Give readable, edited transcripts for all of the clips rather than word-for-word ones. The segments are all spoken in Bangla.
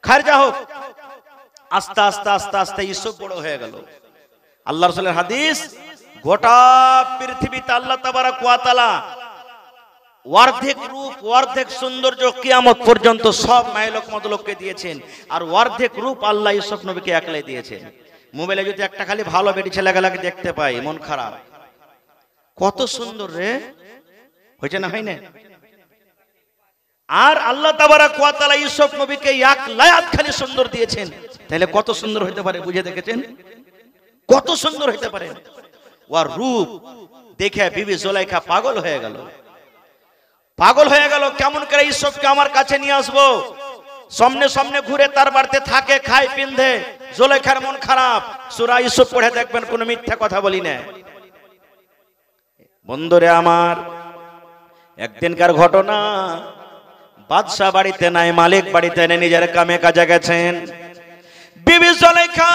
খারজা হোক। আস্তে আস্তে আস্তে আস্তে ইউসুফ বড় হয়ে গেল। আল্লাহ রাসূলের হাদিস, গোটা পৃথিবীতে আল্লাহ তাবারক ওয়া তাআলা অর্ধেক রূপ অর্ধেক সৌন্দর্য কিয়ামত পর্যন্ত সব মাইলক মদলককে দিয়েছেন, আর অর্ধেক রূপ আল্লাহ ইউসুফ নবীকে একলাই দিয়েছেন। মোবাইলে যদি একটা খালি ভালো বেটি ছেলেগুলাকে দেখতে পাই মন খারাপ, কত সুন্দর রে, হয়েছে না হয় না? আর আল্লাহ তাবারক ওয়া তাআলা ইউসুফ নবীকে এক লায়াত খালি সুন্দর দিয়েছেন, তাহলে কত সুন্দর হতে পারে বুঝে দেখেছেন? কত সুন্দর হতে পারে। ওর রূপ দেখে বিবি জুলাইখা পাগল হয়ে গেল, পাগল হয়ে গেল। কেমন করে ইউসুফকে আমার কাছে নিয়ে আসবো? সামনে সামনে ঘুরে তার বাড়িতে থাকে, খায় পিন্ধে। জুলাইখার মন খারাপ। সূরা ইউসুফ পড়ে দেখবেন কোনো মিথ্যা কথা বলি না। বন্ধুরে আমার, একদিনকার ঘটনা, বাদশা বাড়িতে নাই, মালিক বাড়িতে নেই, নিজের কামে কাজে গেছেন। বিবি জুলাইখা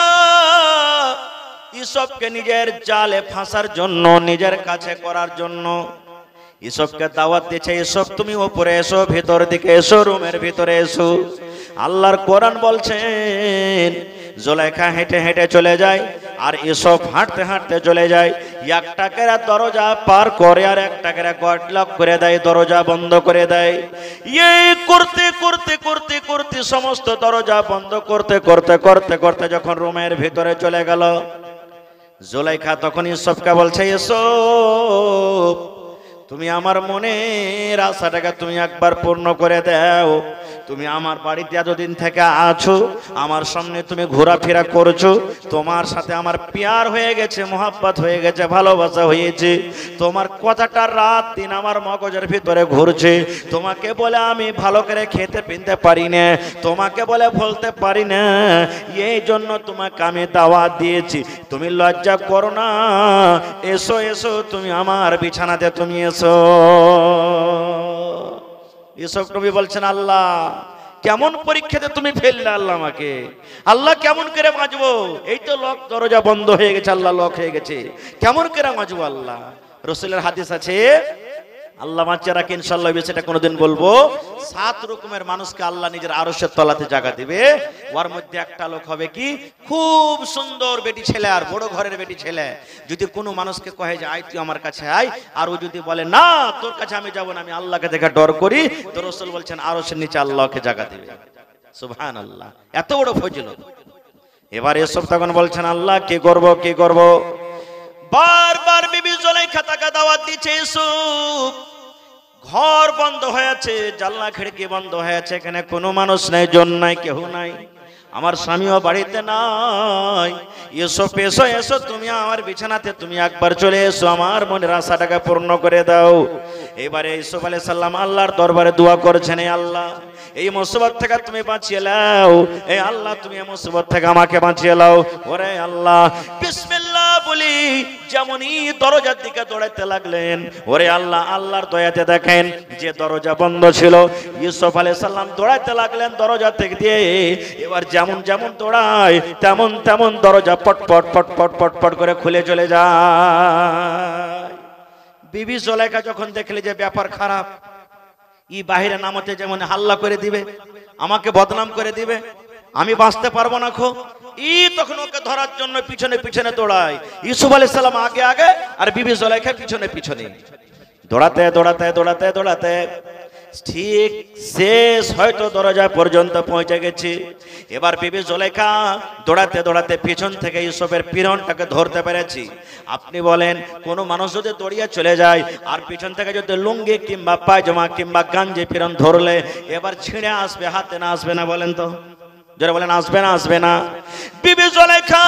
ইউসুফকে নিজের জালে ফাঁসার জন্য, নিজের কাছে করার জন্য ইউসুফকে দাওয়াত দিয়েছে, ইউসুফ তুমি উপরে এসো, ভিতর দিকে এসো, রুমের ভিতরে এসো। আল্লাহর কোরআন বলছেন জুলাইখা হেঁটে হেঁটে চলে যায়, আর ইউসুফ হাঁটতে হাঁটতে চলে যায়। একটা কেরা দরজা পার করে আর একটা কেরা গট লক করে দেয়, দরজা বন্ধ করে দেয়। এই করতে করতে করতে করতে সমস্ত দরজা বন্ধ করতে করতে করতে করতে যখন রুমের ভিতরে চলে গেল, জুলাইখা তখন ইউসুফকে বলছে, ইউসুফ তুমি আমার মনের আশাটাকে তুমি একবার পূর্ণ করে দাও। তুমি আমার বাড়িতে এতদিন থেকে আছো, আমার সামনে তুমি ঘোরাফেরা করছো, তোমার সাথে আমার প্যার হয়ে গেছে, মোহাব্বত হয়ে গেছে, ভালোবাসা হয়েছে। তোমার কথাটা রাত দিন আমার মগজের ভিতরে ঘুরছে। তোমাকে বলে আমি ভালো করে খেতে পিনতে পারি না, তোমাকে বলে বলতে পারি না, এই জন্য তোমাকে আমি দাওয়াত দিয়েছি। তুমি লজ্জা করো না, এসো এসো, তুমি আমার বিছানাতে তুমি এসো। ইউসুফ নবী বলছেন, আল্লাহ কেমন পরীক্ষাতে তুমি ফেললে আল্লাহ আমাকে, আল্লাহ কেমন করে বাঁচবো? এই তো লক দরজা বন্ধ হয়ে গেছে, আল্লাহ লক হয়ে গেছে, কেমন করে বাঁচবো? আল্লাহ রাসূলের হাদিস আছে, আল্লাহ বাঁচিয়ে রাখে ইনশাআল্লাহ, সেটা কোনোদিন বলবো। 7 রকমের মানুষকে আল্লাহ নিজের আরশের তলাতে জায়গা দিবে। ওর মধ্যে একটা লোক হবে কি, খুব সুন্দর বেটি ছেলে আর বড় ঘরের বেটি ছেলে। যদি কোনো মানুষকে কহে যে আয় তুই আমার কাছে আয়, আর ও যদি বলে না তোর কাছে আমি যাব না, আমি আল্লাহকে দেখে ডর করি, তো রাসূল বলছেন আরশের নিচে আল্লাহকে জায়গা দিবে। সুবহানাল্লাহ, এত বড় ফজিলত। এবার এসব তখন বলছেন, আল্লাহ কি করব কি করব? বারবার বিবি জুলাইখা তাকে দাওয়াত দিচ্ছে, ইউসুফ ঘর বন্ধ হয়েছে, জানলা খিড়কি বন্ধ হয়েছে, এখানে কোনো মানুষ নাই, জন নাই, কেউ নাই, আমার স্বামীও বাড়িতে নাই। ইউসুফ এসো এসো, তুমি আমার বিছানাতে তুমি একবার চলে এসো, আমার মনের আশাটাকে পূর্ণ করে দাও। এবারে ইউসুফ আলাইহিস সালাম আল্লাহর দরবারে দোয়া করছেন, এই আল্লাহ এই মুসিবত থেকে তুমি বাঁচিয়ে নাও, এই আল্লাহ তুমি এই মুসিবত থেকে আমাকে বাঁচিয়ে নাও। ওরে আল্লাহ বিসমিল্লাহ বলি যেমনই দরজার দিকে দৌড়াতে লাগলেন, ওরে আল্লাহ আল্লাহর দয়াতে দেখেন যে দরজা বন্ধ ছিল, ইউসুফ আলাইহিস সালাম দৌড়াতে লাগলেন দরজা থেকে দিয়ে। এবার যেমন যেমন দৌড়ায় তেমন তেমন দরজা পটপট পটপট পটপট করে খুলে চলে যায়। বিবি জুলাইখা যখন দেখলে যে ব্যাপার খারাপ, ই বাহিরে নামতে যেমন হাল্লা করে দিবে, আমাকে বদনাম করে দিবে, আমি বাঁচতে পারবো না খো, ই তখন ওকে ধরার জন্য পিছনে পিছনে দৌড়ায়। ইউসুফ আলাইহিস সালাম আগে আগে আর বিবি জুলাইখা পিছনে পিছনে, দৌড়াতে দৌড়াতে দৌড়াতে দৌড়াতে ঠিক শেষ হয়তো দরজা পর্যন্ত পৌঁছে গেছে। এবার বিবি জুলাইখা দৌড়াতে দৌড়াতে পিছন থেকে ইউসুফের পিরনটাকে ধরতে পেরেছি। আপনি বলেন কোন মানুষ যদি দৌড়িয়ে চলে যায় আর পিছন থেকে যদি লুঙ্গি কিংবা পায়জামা কিংবা গাঞ্জি পিরন ধরলে এবার ছিঁড়ে আসবে, হাতে না আসবে না? বলেন তো, যারা বলেন আসবে না আসবে না? বিবি জুলাইখা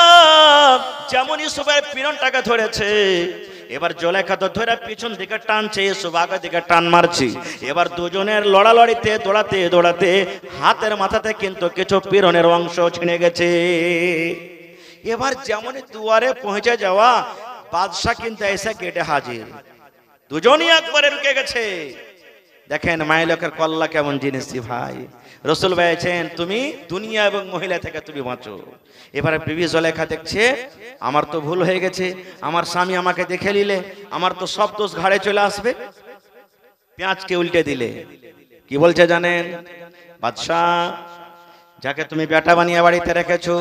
যেমন ইউসুফের পিরনটাকে ধরেছে, এবার জুলাইখা তো ধরে পিছন দিকে টানছে, ইউসুফ আগে দিকে টান মারছি। এবার দুজনের লড়ালড়িতে দৌড়াতে দৌড়াতে হাতের মাথাতে কিন্তু কিছু পিরনের অংশ ছিঁড়ে গেছে। এবার যেমনই দুয়ারে পৌঁছে যাওয়া, বাদশা কিন্তু এসে গেটে হাজির, দুজনই একবারে রুকে গেছে। দেখেন মাইলকের কল্লা কেমন জিনিস ভাই। রাসূল বলেছেন তুমি দুনিয়া এবং মহিলা থেকে তুমি বাঁচো। এবারে বিবি জুলাইখা দেখছে আমার তো ভুল হয়ে গেছে, আমার স্বামী আমাকে দেখে নিলে আমার তো সব দোষ ঘাড়ে চলে আসবে। পেঁয়াজকে উল্টে দিলে কি বলছে জানেন? বাদশা যাকে তুমি বেটা বানিয়ে বাড়িতে রেখেছো,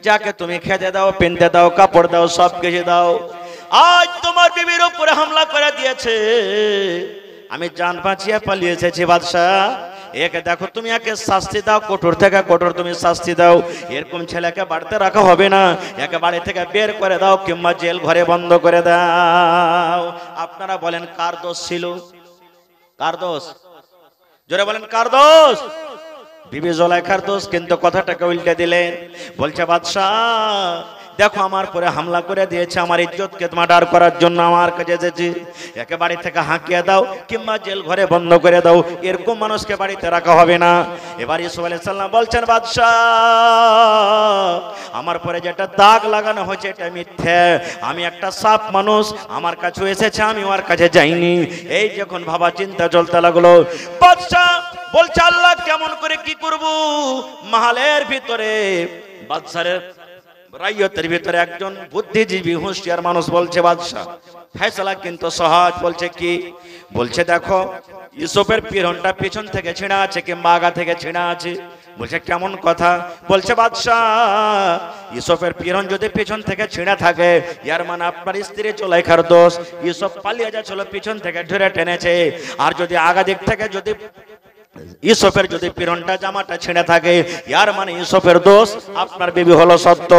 যাকে তুমি খেতে দাও, পেনতে দাও, কাপড় দাও, সব কিছু দাও, আজ তোমার বিবির উপরে হামলা করে দিয়েছে। আমি জান বাঁচিয়ে পালিয়ে এসেছি বাদশাহ, একে দেখো তুমি একে শাস্তি দাও, কঠোর থেকে কঠোর তুমি শাস্তি দাও। এরকম ছেলেকে বাড়িতে রাখা হবে না, একে বাড়ি থেকে বের করে দাও কিংবা জেল ঘরে বন্ধ করে দাও। আপনারা বলেন কার দোষ ছিল? কার দোষ? জোরে বলেন কার দোষ? বিবি জুলাইখার দোষ। কিন্তু কথাটাকে উল্টে দিলেন, বলছে বাদশাহ দেখো আমার পরে হামলা করে দিয়েছে, আমার ইজ্জতকে মার্ডার করার জন্য আমার কাছে এসেছে, একে বাড়ি থেকে হাঁকিয়ে দাও কিংবা জেল ঘরে বন্ধ করে দাও, এরকম মানুষকে বাড়িতে রাখা হবে না। এবার ইউসুফ আলাইহিস সালাম বলছেন বাদশাহ আমার পরে যেটা দাগ লাগানো হয়েছে এটা মিথ্যে, আমি একটা সাফ মানুষ, আমার কাছে এসেছে, আমি ওর কাছে যাইনি। এই যখন ভাবা চিন্তা চলতে লাগলো, বাদশাহ বলছে আল্লাহ কেমন করে কি করব। মাহালের ভিতরে বাদশাহের রাইয়তের ভিতরে একজন বুদ্ধিজীবী হুঁশিয়ার মানুষ বলছে বাদশাহ ফয়সালা কিন্তু সহজ। বলছে কি? বলছে দেখো ইউসুফের পিরনটা পিছন থেকে ছিঁড়া আছে কিংবা আগা থেকে ছিঁড়া আছে। বলছে কেমন কথা? বলছে বাদশাহ ইউসুফের পিরন যদি পিছন থেকে ছিঁড়া থাকে ইয়ার মানে আপনার স্ত্রী জুলাইখার দোষ, ইউসুফ পালিয়ে যাচ্ছিল পিছন থেকে ধরে টেনেছে। আর যদি আগা দিক থেকে যদি ইউসুফের যদি পিরনটা জামাটা ছিঁড়ে থাকে ইয়ার মানে ইউসুফের দোষ, আপনার বিবি হলো সত্য।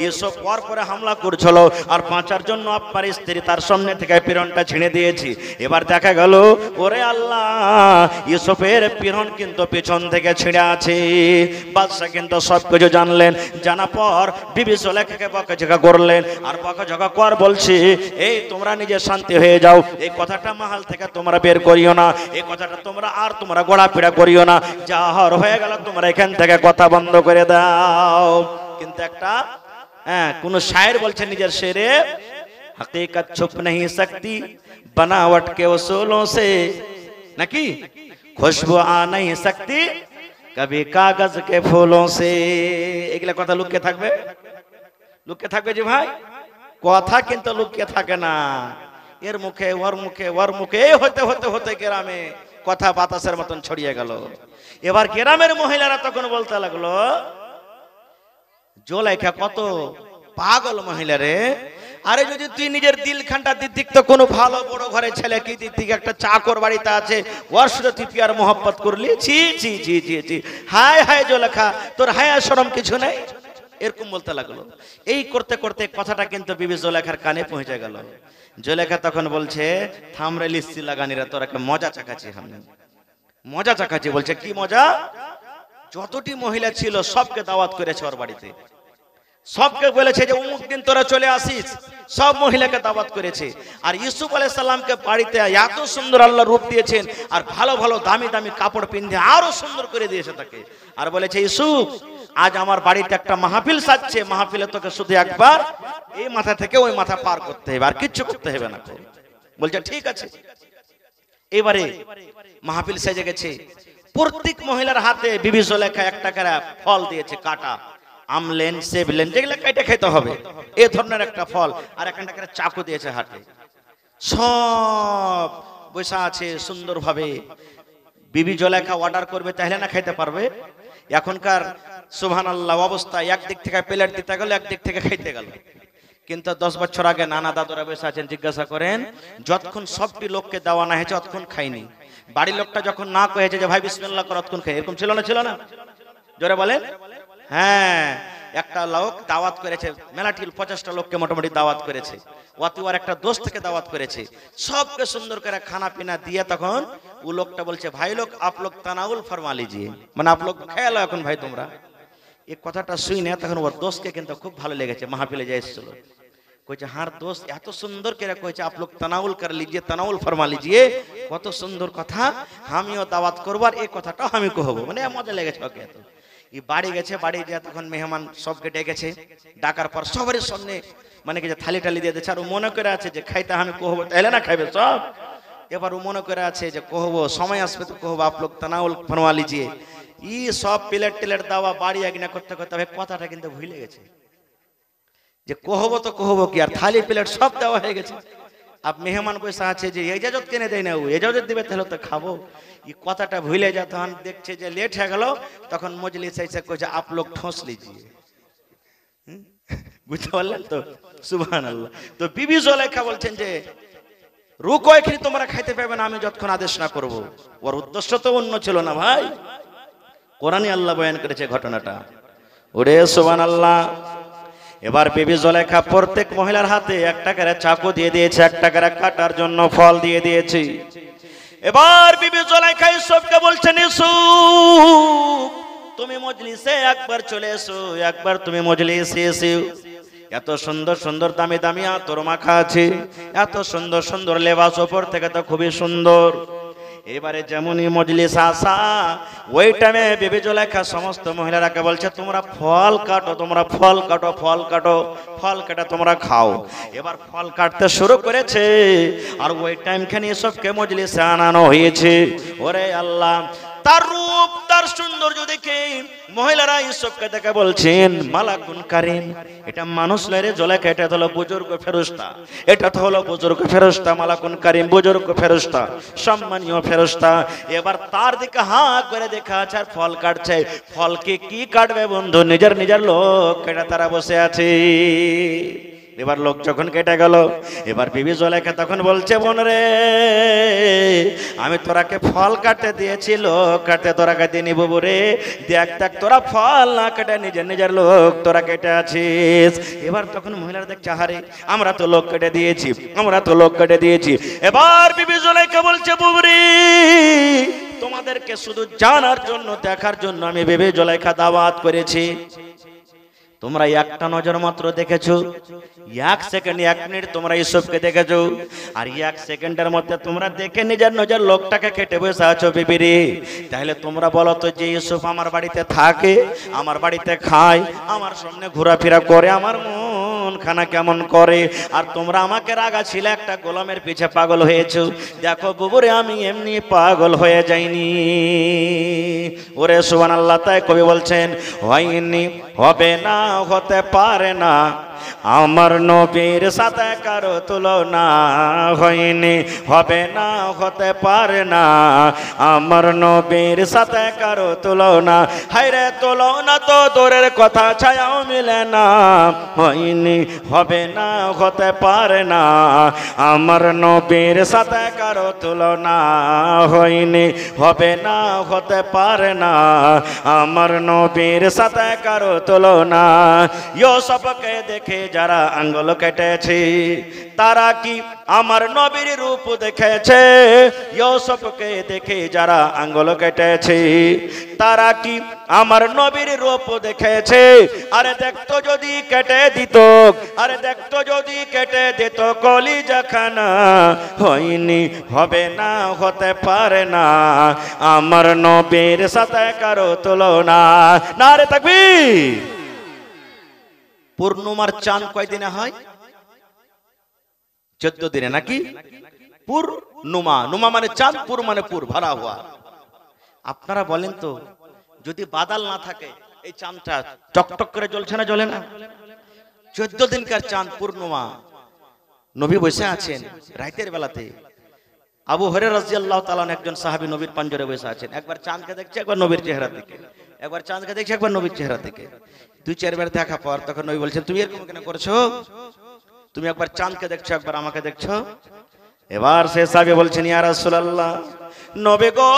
ইউসুফ পর করে হামলা করছিল আর বাঁচার জন্য আপনার স্ত্রী তার সামনে থেকে পিরনটা ছিঁড়ে দিয়েছি। এবার দেখা গেল ওরে আল্লাহ ইউসুফের পিরন কিন্তু পিছন থেকে ছিঁড়ে আছে। বাদশা কিন্তু সব কিছু জানলেন, জানা পর বিবি জুলাইখাকে বকাঝকা করলেন। আর বকাঝকা কর বলছি এই তোমরা নিজে শান্তি হয়ে যাও, এই কথাটা মাহাল থেকে তোমরা বের করিও না, এই কথাটা তোমরা গোড়া করিও না, যা হয়ে গেল তোমরা এখান থেকে কথা বন্ধ করে দাও। কিন্তু একটা কোন শায়ের বলছে নিজের শেরে, হकीकत छुप नहीं सकती बनावट के उसूलों से, নাকি खुशबू आ नहीं सकती कभी कागज के फूलों से। এগুলা কথা লুকিয়ে থাকবে? লুকিয়ে থাকবে যে ভাই? কথা কিন্তু লুকিয়ে থাকে না, এর মুখে ওর মুখে ওর মুখে হতে হতে হতে গ্রামে কথা বাতাসের মতন ছড়িয়ে গেল। এবার গ্রামের মহিলারা তখন বলতে লাগলো জুলাইখা কত পাগল মহিলা রে, আরে যদি তুই নিজের দিল খানটা দিক তো কোনো ভালো বড় ঘরে ছেলে কি দিক একটা চাকর বাড়িতে আছে ওর সাথে তুই পিয়ার মোহাব্বত করলি, ছি ছি ছি ছি ছি, হায় হায় জুলাইখা তোর হায়া শরম কিছু নেই, এরকম বলতে লাগলো। এই করতে করতে কথাটা কিন্তু বিবি জুলাইখার কানে পৌঁছে গেল। জুলাইখা তখন বলছে থামরে লিস্তি লাগানিরা তোর একটা মজা চাকাচ্ছি, আমি মজা চাকাচ্ছি। বলছে কি মজা? যতটি মহিলা ছিল সবকে দাওয়াত করেছে ওর বাড়িতে, সবকে বলেছে যে অমুক দিন তোরা চলে আসিস, সব মহিলাকে দাওয়াত করেছে। আর ইউসুফ আলাইহিস সালামকে বাড়িতে এত সুন্দর আল্লাহ রূপ দিয়েছেন আর ভালো ভালো দামি দামি কাপড় পিন্ধে আরো সুন্দর করে দিয়েছে তাকে। আর বলেছে ইউসুফ আজ আমার বাড়িতে একটা মাহফিল সাজছে, মাহফিলে তোকে শুধু একবার এই মাথা থেকে ওই মাথা পার করতে হবে, আর কিচ্ছু করতে হবে না। বলছে ঠিক আছে। এবারে মাহফিল সেজে গেছে, প্রত্যেক মহিলার হাতে বিবি জুলাইখা একটা করে ফল দিয়েছে, কাটা আমলেন সেবলেন যেগুলো কেটে খেতে হবে এই ধরনের একটা ফল, আর একটা করে চাকু দিয়েছে হাতে। সব বসে আছে সুন্দরভাবে। বিবি জুলাইখা অর্ডার করবে তাহলে না খাইতে পারবে। এখনকার সুবহানাল্লাহ অবস্থা, একদিক থেকে প্লেট দিতে গেল একদিক থেকে খাইতে গেল। কিন্তু 10 বছর আগে নানা দাদুরা বসে আছেন, জিজ্ঞাসা করেন যতক্ষণ সবটি লোককে দেওয়া না হয়েছে ততক্ষণ খাইনি। বাড়ির লোকটা যখন না কয়েছে যে ভাই বিসমিল্লাহ কর ততক্ষণ খাই, এরকম ছিল না? ছিল না? জোরে বলেন। হ্যাঁ, একটা লোক দাওয়াত করেছে, মেলাটিল 50টা লোককে মোটামুটি দাওয়াত করেছে, ওয়াতিওয়ার একটা দোস্ত থেকে দাওয়াত করেছে, সবকে সুন্দর করে খানা পিনা দিয়ে তখন ও লোকটা বলছে ভাই লোক আপ লোক তানাউল ফরমা লিজিয়ে, মানে আপ লোক খেয়ে লো এখন ভাই তোমরা। এই কথাটা শুনে তখন ওর দোস্তকে কিন্তু খুব ভালো লেগেছে, মাহফিলে যে এসেছিল কইছে হার দোস্ত এত সুন্দর করে কইছে আপ লোক তানাউল কর লিজিয়ে, তানাউল ফরমা লিজিয়ে, কত সুন্দর কথা, আমিও দাওয়াত করবো আর এই কথাটাও আমি কহবো, মানে মজা লেগেছে ওকে। এত বাড়ি গেছে, বাড়ি গিয়ে তখন মেহমান সবকে ডেকেছে, ডাকার পর সবার সামনে মানে কি যে থালি টালি দিয়ে দিয়েছে। আর ও মনে করে আছে যে খাইতে আমি কহবো তাহলে না খাইবে সব। এবার ও মনে করে আছে যে কহবো সময় আসবে তো কহবো আপ লোক তানাউল ফরমা লিজিয়ে, ই সব প্লেট টিলেট দেওয়া বাড়ি একনা করতে করতে কথাটা কিন্তু ভুলে গেছে যে কহবো তো কহবো কি, আর থালি প্লেট সব দেওয়া হয়ে গেছে। আপ মেহমান পয়সা আছে যে এজাজত কেনে দেয় না, ও এজাজত দেবে তাহলে তো খাবো। এই কথাটা ভুলে যা, তখন দেখছে যে লেট হয়ে গেল, তখন মজলিস এসে কইছে আপ লোক ঠোস লিজিয়ে। বুঝতে পারলেন তো? সুবহানাল্লাহ। তো বিবি জুলাইখা বলছেন যে রুকো, এখানে তোমরা খাইতে পাবে না আমি যতক্ষণ আদেশ না করব। ওর উদ্দেশ্য তো অন্য ছিল না ভাই, কোরআনে আল্লাহ বয়ান করেছে ঘটনাটা। ওরে সুবহানাল্লাহ। এবার বিবি জুলাইখা প্রত্যেক মহিলার হাতে একটা করে চাকু দিয়ে দিয়েছে, একটা করে কাটার জন্য ফল দিয়ে দিয়েছে। এবার বিবি জুলাইখা ইউসুফকে বলছেন, ইউসুফ তুমি মজলিসে একবার চলে এসো, একবার তুমি মজলিসে এসো। এত সুন্দর সুন্দর দামি দামি আতর মাখা আছে, এত সুন্দর সুন্দর লেবাস, ওপর থেকে তো খুবই সুন্দর। এবারে যেমনই মজলিস আসা, ওই টাইমে বিবি জুলাইখা সমস্ত মহিলারাকে বলছে তোমরা ফল কাটো, তোমরা ফল কাটো, ফল কাটো, ফল কাটা তোমরা খাও। এবার ফল কাটতে শুরু করেছে, আর ওই টাইমখানে সবকে মজলিসে আনানো হয়েছে। ওরে আল্লাহ, তার রূপ তার সৌন্দর্য দেখে মহিলারা ইউসুফকে দেখে বলছেন মালাকুন কারীম, এটা মানুষ নয় রে জুলাইখা, এটা হলো বুজুর্গ ফেরেশতা, এটা তো হলো বুজুর্গ ফেরেশতা, মালাকুন কারীম বুজুর্গ ফেরেশতা, সম্মানীয় ফেরেশতা। এবার তার দিকে হাঁ করে দেখা আছে আর ফল কাটছে। ফলকে কি কাটবে বন্ধু, নিজের নিজের লোক কেটে তারা বসে আছে। এবার লোক যখন কেটে গেল, এবার বিবি জুলাইখা তখন বলছে বোন রে, আমি তোরাকে ফল কাটতে দিয়েছি, লোক কাটতে তোরাকে দিয়ে নিব রে। দেখ দেখ তোরা ফল না কেটে নিজের নিজের লোক তোরা কেটে আছিস। এবার তখন মহিলারা দেখছে হারে আমরা তো লোক কেটে দিয়েছি, আমরা তো লোক কেটে দিয়েছি। এবার বিবি জুলাইখা বলছে বুবরি, তোমাদেরকে শুধু জানার জন্য দেখার জন্য আমি বিবি জুলাইখা দাওয়াত করেছি। তোমরা একটা নজর মাত্র দেখেছো, 1 সেকেন্ড 1 মিনিট তোমরা ইউসুফকে দেখেছো, আর 1 সেকেন্ডের মধ্যে তোমরা দেখে নিজের নজর লোকটাকে কেটে বসে আছো বিবিরে। তাহলে তোমরা বলো তো যে ইউসুফ আমার বাড়িতে থাকে, আমার বাড়িতে খায়, আমার সামনে ঘোরাফেরা করে, আমার মন খানা কেমন করে, আর তোমরা আমাকে রাগা ছিল একটা গোলামের পিছে পাগল হয়েছো। দেখো বুবুরে আমি এমনি পাগল হয়ে যাইনি। ওরে সুবহানাল্লাহ। তাই কবি বলছেন হয়নি, হবে না, হতে পারে না, আমার নবীর সাথে কারো তুলনা। হয়নি, হবে না, হতে পারে না, আমার নবীর সাথে কারো তুলনা। হায়রে তুলনা তো দূরের কথা, ছায়াও মিলে না। হয়নি, হবে না, হতে পারে না, আমার নবীর সাথে কারো তুলনা। হয়নি, হবে না, হতে পারে না, আমার নবীর সাথে কারো তুলনা। ইউসুফকে দেখে যারা আঙ্গুল কেটেছে, তারা কি আমার নবীর রূপ দেখেছে? ইউসুফকে দেখে যারা আঙ্গুল কেটেছে, তারা কি আমার নবীর রূপ দেখেছে? আরে দেখতো যদি কেটে দিত, আরে দেখতো যদি কেটে দিত কলিজাখানা। হয়নি, হবে না, হতে পারে না, আমার নবীর সাথে কারো তুলনা। নারে তাকবীর। পূর্ণিমার চাঁদ কয় দিনে হয়? 14 দিনে নাকি? পূর্ণিমা, নুমা মানে চাঁদ, পুর মানে পুর, ভরা হওয়া। আপনারা বলেন তো, যদি বাদল না থাকে এই চাঁদটা টকটক করে জ্বলছে না, জ্বলে না? 14 দিনকার চাঁদ পূর্ণিমা। নবী বসে আছেন রাতের বেলাতে, আবু হুরায়রা রাদিয়াল্লাহু তাআলা একজন সাহাবী নবীর পাঞ্জরে বসে আছেন। একবার চাঁদকে দেখছে, একবার নবীর চেহারা দিকে, একবার চাঁদকে দেখছে, একবার নবীর চেহারা দিকে। 2-4 বার দেখা পর তখন নবী বলছেন তুমি এরকম কেন করছো? তুমি একবার চাঁদকে দেখছো, একবার আমাকে দেখছো। এবার সে সাহাবী বলছেন ইয়া রাসূলুল্লাহ, নবী গো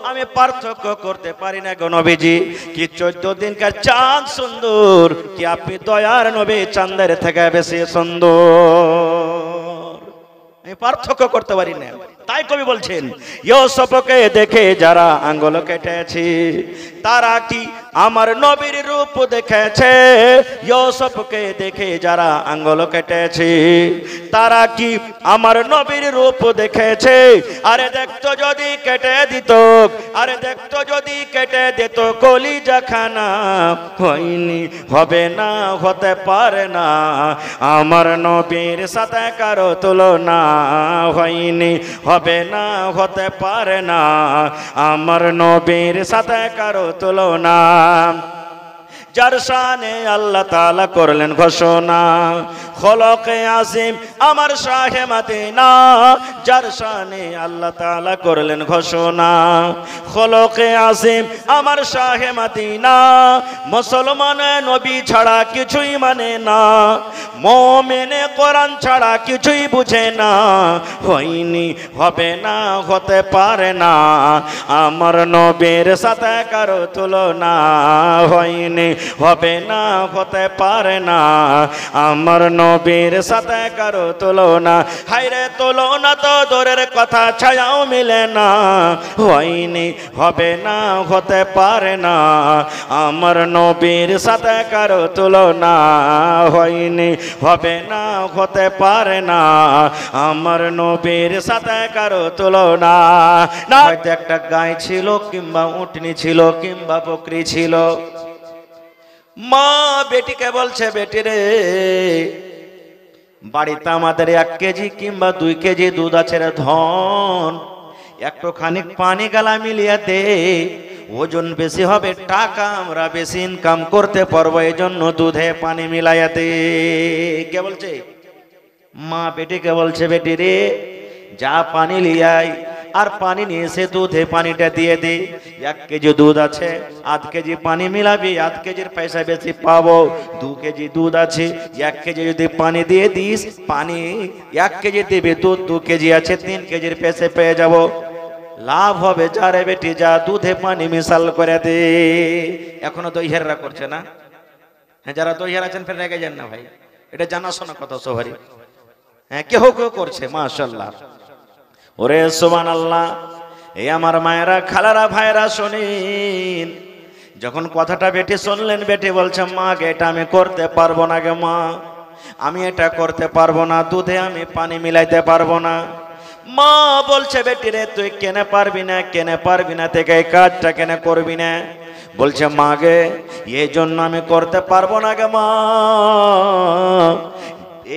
আমি পার্থক্য করতে পারি না গো নবীজি, কি 14 দিনকার চাঁদ সুন্দর, কি আপনি দয়ার নবী চাঁদের থেকে বেশি সুন্দর, আমি পার্থক্য করতে পারি না। তাই কবি বলছেন ইউসুফকে দেখে যারা আঙ্গুল কেটেছে, তারা কি আমার নবীর রূপ দেখেছে? ইউসুফকে দেখে যারা আঙ্গুল কেটেছে, তারা কি আমার নবীর রূপ দেখেছে? আরে দেখতো যদি কেটে দিত, আরে দেখতো যদি কেটে দিত কলিজাখানা। হয়নি, হবে না, হতে পারে না, আমার নবীর সাথে কারো তুলনা। হয়নি, হবে না, হতে পারে না, আমার নবীর সাথে কারো তুলনা। যার শানে আল্লাহ তাআলা করলেন ঘোষণা। খলকে আসিম আমার শাহে মদিনা, যার শানে আল্লাহ তাআলা করলেন ঘোষণা। খলকে আসিম আমার শাহে মদিনা, মুসলমান নবী ছাড়া কিছুই মানে না, মুমিনে কোরআন ছাড়া কিছুই বুঝে না। হয়নি, হবে না, হতে পারে না, আমার নবীর সাথে কারো তুলনা। হয়নি, হবে না, হতে পারে না, আমার নবীর সাথে কারো তুলনা। হায়রে তুলনা তো দূরের কথা, ছায়াও মিলে না। হয়নি, হবে না, হতে পারে না, আমার নবীর সাথে কারো তুলনা। হয়নি, হবে না, হতে পারে না, আমার নবীর সাথে কারো তুলনা। না হয়তো একটা গাই ছিল, কিংবা উটনি ছিল, কিংবা বকরি ছিল। মা বেটিকে বলছে, বেটি রে, বাড়িতে আমাদের 1 কেজি কিংবা 2 কেজি দুধ আছে রে ধন, একটু খানিক পানি গালা মিলিয়ে দে, ওজন বেশি হবে, টাকা আমরা বেশি ইনকাম করতে পারবো, এই জন্য দুধে পানি মিলাইয়া দে। কে বলছে? মা বেটিকে বলছে, বেটি রে, যা পানি লিয়াই, আর পানি নিয়ে এসে দুধে পানিটা দিয়ে দে। 1 কেজি দুধ আছে, 1/2 কেজি পানি মিলাবি, 1/2 কেজির পয়সা বেশি পাবো। 2 কেজি দুধ আছে, 1 কেজি যদি পানি দিয়ে দিস, পানি 1 কেজি দিবি, দুধ 2 কেজি আছে, 3 কেজির পয়সা পেয়ে যাব, লাভ হবে। যারে বেটি যা, দুধে পানি মিশাল করে দে। এখনো দইহেররা করছে না? হ্যাঁ, যারা দইহের আছেন ফের রেগে যান না ভাই, এটা জানাশোনা কথা সবারই। হ্যাঁ, কেউ কেউ করছে, মাশাআল্লাহ। ওরে সুবহানাল্লাহ। এই আমার মায়েরা, খালারা, ভাইরা শুনিন, যখন কথাটা বেটি শুনলেন, বেটি বলছে, মা গে, এটা আমি করতে পারবো না গে মা, আমি এটা করতে পারবো না, দুধে আমি পানি মিলাইতে পারবো না। মা বলছে, বেটি রে, তুই কেনে পারবি না, কেনে পারবি না, থেকে এই কাজটা কেনে করবি না? বলছে, মা গে, এই জন্য আমি করতে পারবো না গে মা,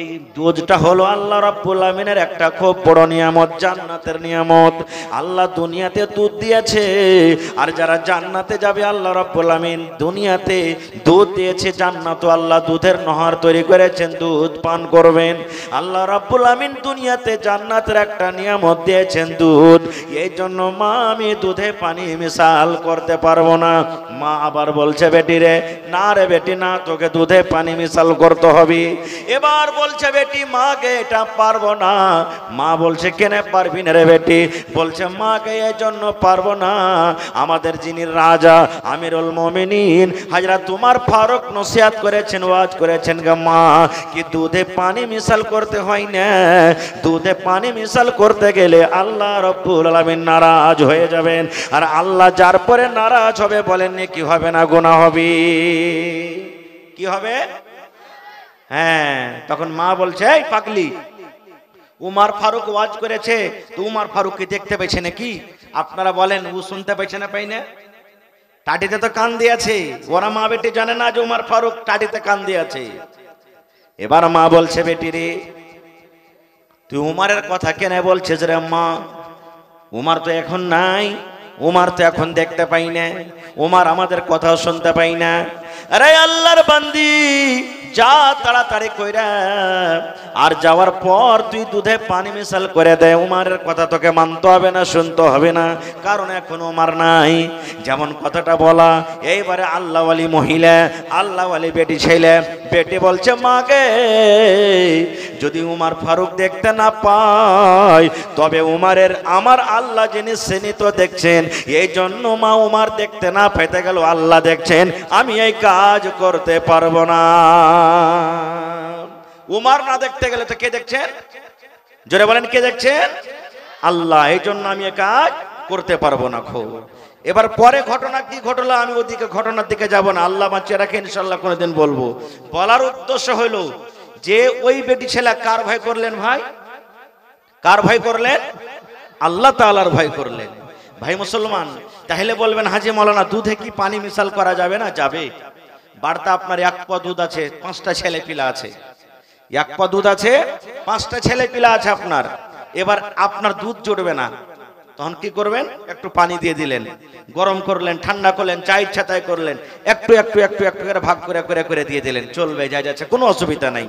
এই দুধটা হলো আল্লাহ রাব্বুল আমিনের একটা খুব বড় নিয়ামত, জান্নাতের নিয়ামত। আল্লাহ দুনিয়াতে দুধ দিয়েছে, আর যারা জান্নাতে যাবে আল্লাহ রাব্বুল আমিন দুনিয়াতে দুধ দিয়েছে, জান্নাতও আল্লাহ দুধের নহর তৈরি করেছেন, দুধ পান করবেন। আল্লাহ রাব্বুল আমিন দুনিয়াতে জান্নাতের একটা নিয়ামত দিয়েছেন, দুধ। এই জন্য মা, আমি দুধে পানি মিশাল করতে পারবো না। মা আবার বলছে, বেটি রে, না রে বেটি, না, তোকে দুধে পানি মিশাল করতে হবে। এবার বলছে বেটি, মা গে, এটা পারবো না। মা বলছে, কেন পারবি না রে বেটি? বলছে, মা গে, এই জন্য পারবো না, আমাদের যিনি রাজা আমিরুল মুমিনিন হযরত উমর ফারুক নসিহত করেছেন, ওয়াজ করেছেন গে মা, কি দুধে পানি মিশাল করতে হয় না, দুধে পানি মিশাল করতে গেলে আল্লাহ রাব্বুল আলামিন নারাজ হয়ে যাবেন, আর আল্লাহ যার পরে নারাজ হবে, বলেননি কি হবে না, গুনাহ হবে। কি হবে? হ্যাঁ, তখন মা বলছে, এই পাগলি, উমর ফারুক ওয়াজ করেছে, তো উমর ফারুক কি দেখতে পাইছে নাকি? আপনারা বলেন, ও শুনতে পাইছে না পাই না? টাটিতে তো কান দিয়েছে, ওরা মা বেটি জানে না যে উমর ফারুক টাটিতে কান দিয়েছে। এবার মা বলছে, বেটি রে, তুই উমরের কথা কেন বলছিস রে মা? উমর তো এখন নাই, উমর তো এখন দেখতে পাই না, উমর আমাদের কথাও শুনতে পাই না। আরে আল্লাহর বান্দি, যা তাড়াতাড়ি কইরা, আর যাওয়ার পর তুই দুধে পানি মিশাল করে দে। উমরের কথা তোকে মানতে হবে না, শুনতে হবে না, কারণ এখন উমর নাই। যেমন কথাটা বলা, এইবারে আল্লাহওয়ালি মহিলা, আল্লাহওয়ালি বেটি ছেলে, বেটি বলছে, মা গে, যদি উমর ফারুক দেখতে না পায়, তবে উমরের আমার আল্লাহ যিনি তিনি তো দেখছেন, এই জন্য মা, উমর দেখতে না পেতে গেল, আল্লাহ দেখছেন, আমি এই কাজ করতে পারবো না। উমর না দেখতে গেলে তো কে দেখছেন? জোরে বলেন, কে দেখছেন? আল্লাহ। এই জন্য আমি এই কাজ করতে পারবো না। খুব এবার পরে ঘটনা কি ঘটলো, আমি ওদিকে ঘটনার দিকে যাব না, আল্লাহ বাঁচিয়ে রাখে, ইনশাল্লাহ কোনোদিন বলবো। বলার উদ্দেশ্য হইল যে ওই বেটি ছেলে কার ভয় করলেন ভাই? কার ভয় করলেন? আল্লাহ তাআলার ভয় করলেন। ভাই মুসলমান, তাহলে বলবেন, হাজি মাওলানা, দুধে কি পানি মিশাল করা যাবে না? যাবে। বাড়িতে আপনার 1 পা দুধ আছে, 5টা ছেলে পিলা আছে, 1 পা দুধ আছে, 5টা ছেলে পিলা আছে আপনার। এবার আপনার দুধ জুটবে না, তখন কি করবেন? একটু পানি দিয়ে দিলেন, গরম করলেন, ঠান্ডা করলেন, চা ইচ্ছা তাই করলেন, একটু একটু একটু একটু করে ভাগ করে করে করে দিয়ে দিলেন, চলবে, যা যাচ্ছে, কোনো অসুবিধা নাই।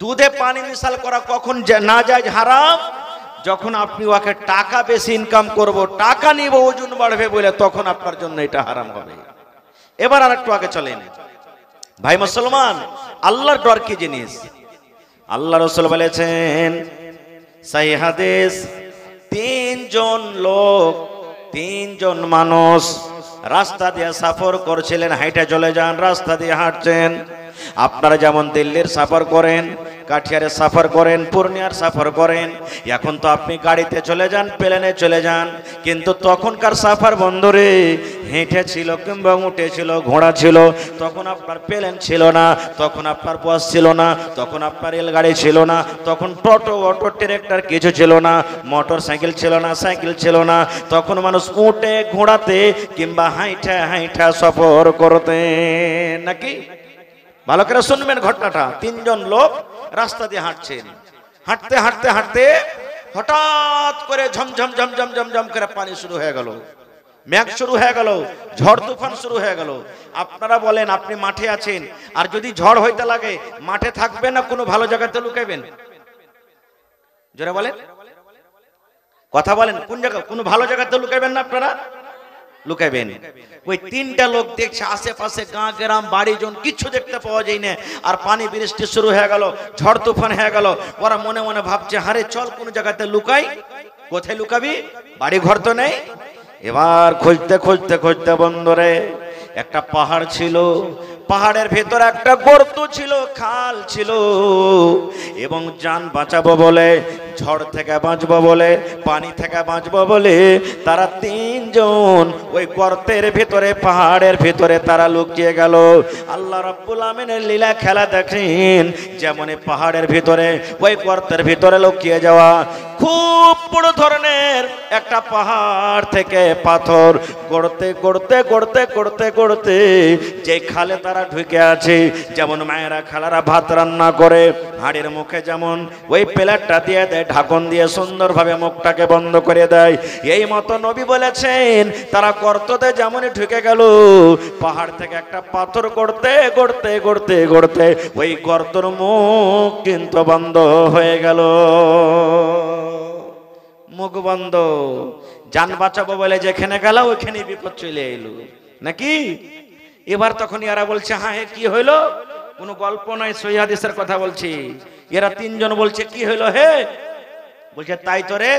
দুধে পানি মিশাল করা কখন না যায় হারাম? যখন আপনি ওকে টাকা বেশি ইনকাম করব, টাকা নিব, ওজন বাড়বে বলে, তখন আপনার জন্য এটা হারাম হবে। এবার আর একটু আগে চলেন ভাই মুসলমান, আল্লাহর ডর কি জিনিস? আল্লাহ রাসূল বলেছেন সহিহ হাদিস, তিনজন মানুষ রাস্তা দিয়ে সফর করছিলেন, হাইটা চলে যান, রাস্তা দিয়ে হাঁটছেন। আপনারা যেমন দিল্লির সফর করেন, কাঠিয়ারের সফর করেন, পূর্ণিয়ার সফর করেন, এখন তো আপনি গাড়িতে চলে যান, প্লেনে চলে যান, কিন্তু তখনকার সফর বন্ধুরে হেঁটে ছিল কিংবা উঠে ছিল, ঘোড়া ছিল, তখন আপনার প্লেন ছিল না, তখন আপনার বাস ছিল না, তখন আপনার রেলগাড়ি ছিল না, তখন টোটো অটো ট্রাক্টর কিছু ছিল না, মোটর সাইকেল ছিল না, সাইকেল ছিল না, তখন মানুষ উঠে ঘোড়াতে কিংবা হাইটা হাইটা সফর করতেন নাকি? ভালো করে শুনবেন ঘটনাটা। তিনজন লোক রাস্তা দিয়ে হাঁটছেন, হাঁটতে হাঁটতে হাঁটতে হঠাৎ করে ঝমঝম ঝমঝম ঝমঝম করে পানি শুরু হয়ে গেল, মেঘ শুরু হয়ে গেল, ঝড় তুফান শুরু হয়ে গেল। আপনারা বলেন, আপনি মাঠে আছেন, আর যদি ঝড় হইতে লাগে, মাঠে থাকবেন না কোনো ভালো জায়গাতে লুকাইবেন? জোরে বলেন, কথা বলেন, কোন জায়গা, কোনো ভালো জায়গাতে লুকাইবেন না আপনারা? লুকাইবেন। ওই তিনটা লোক দেখছে আশেপাশে গাঁ গ্রাম বাড়ি জন কিছু দেখতে পাওয়া যায় না, আর পানি বৃষ্টি শুরু হয়ে গেল, ঝড় তুফান হয়ে গেল। ওরা মনে মনে ভাবছে, হারে চল কোন জায়গাতে লুকাই। কোথায় লুকাবি? বাড়ি ঘর তো নেই। এবার খুঁজতে খুঁজতে খুঁজতে বন্ধুরে একটা পাহাড় ছিল, পাহাড়ের ভেতরে একটা গর্ত ছিল, খাল ছিল, এবং জান বাঁচাবো বলে, ঝড় থেকে বাঁচবো বলে, পানি থেকে বাঁচবো বলে তারা তিনজন ওই গর্তের ভিতরে, পাহাড়ের ভিতরে তারা লুকিয়ে গেল। আল্লাহ রাব্বুল আমিনের লীলা খেলা দেখেন, যেমন পাহাড়ের ভিতরে ওই গর্তের ভিতরে লুকিয়ে যাওয়া, খুব বড় ধরনের একটা পাহাড় থেকে পাথর গড়তে গড়তে গড়তে গড়তে গড়তে যে খালে তারা ঢুকে আছে, যেমন মায়েরা খালারা ভাত রান্না করে হাড়ির মুখে যেমন ওই প্লেটটা দিয়ে দেয়, ঢাকন দিয়ে সুন্দরভাবে মুখটাকে বন্ধ করে দেয়, এই মতো নবী বলেছেন তারা গর্ততে যেমনই ঢুকে গেল, পাহাড় থেকে একটা পাথর গড়তে গড়তে গড়তে গড়তে ওই গর্তর মুখ কিন্তু বন্ধ হয়ে গেল। মুখ বন্ধ, জান বাঁচাবো বলে যেখানে গেল ওইখানে বিপদ চলে এলো নাকি? এবার তখন এরা বলছে, হ্যাঁ কি হইলো? কোনো গল্প নয়, সহিহ হাদিসের কথা বলছি। এরা তিনজন বলছে, কি হইলো হে? বলছে, তাই তো রে,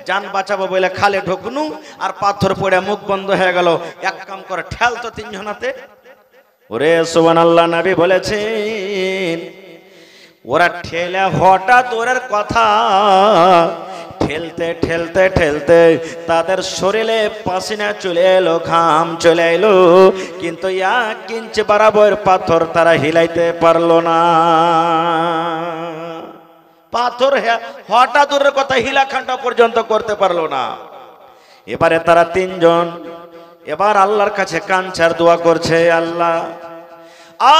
জান বাঁচাবো বলে খালে ঢুকনু, আর পাথর পড়ে মুখ বন্ধ হয়ে গেল, এক কাম করে ঠেল তো তিনজনাতে। ওরে সুবহানাল্লাহ, নবী বলেছেন ওরা ঠেলে, হঠাৎ ওরের কথা, ঠেলতে ঠেলতে ঠেলতে তাদের শরীরে পাসিনা চলে এলো, ঘাম চলে এলো, কিন্তু 1 ইঞ্চি বরাবর পাথর তারা হিলাইতে পারলো না। পাথর হঠাৎ ওর কথা হিলাখানটা পর্যন্ত করতে পারলো না। এবারে তারা তিনজন এবার আল্লাহর কাছে কাঞ্চার দোয়া করছে, আল্লাহ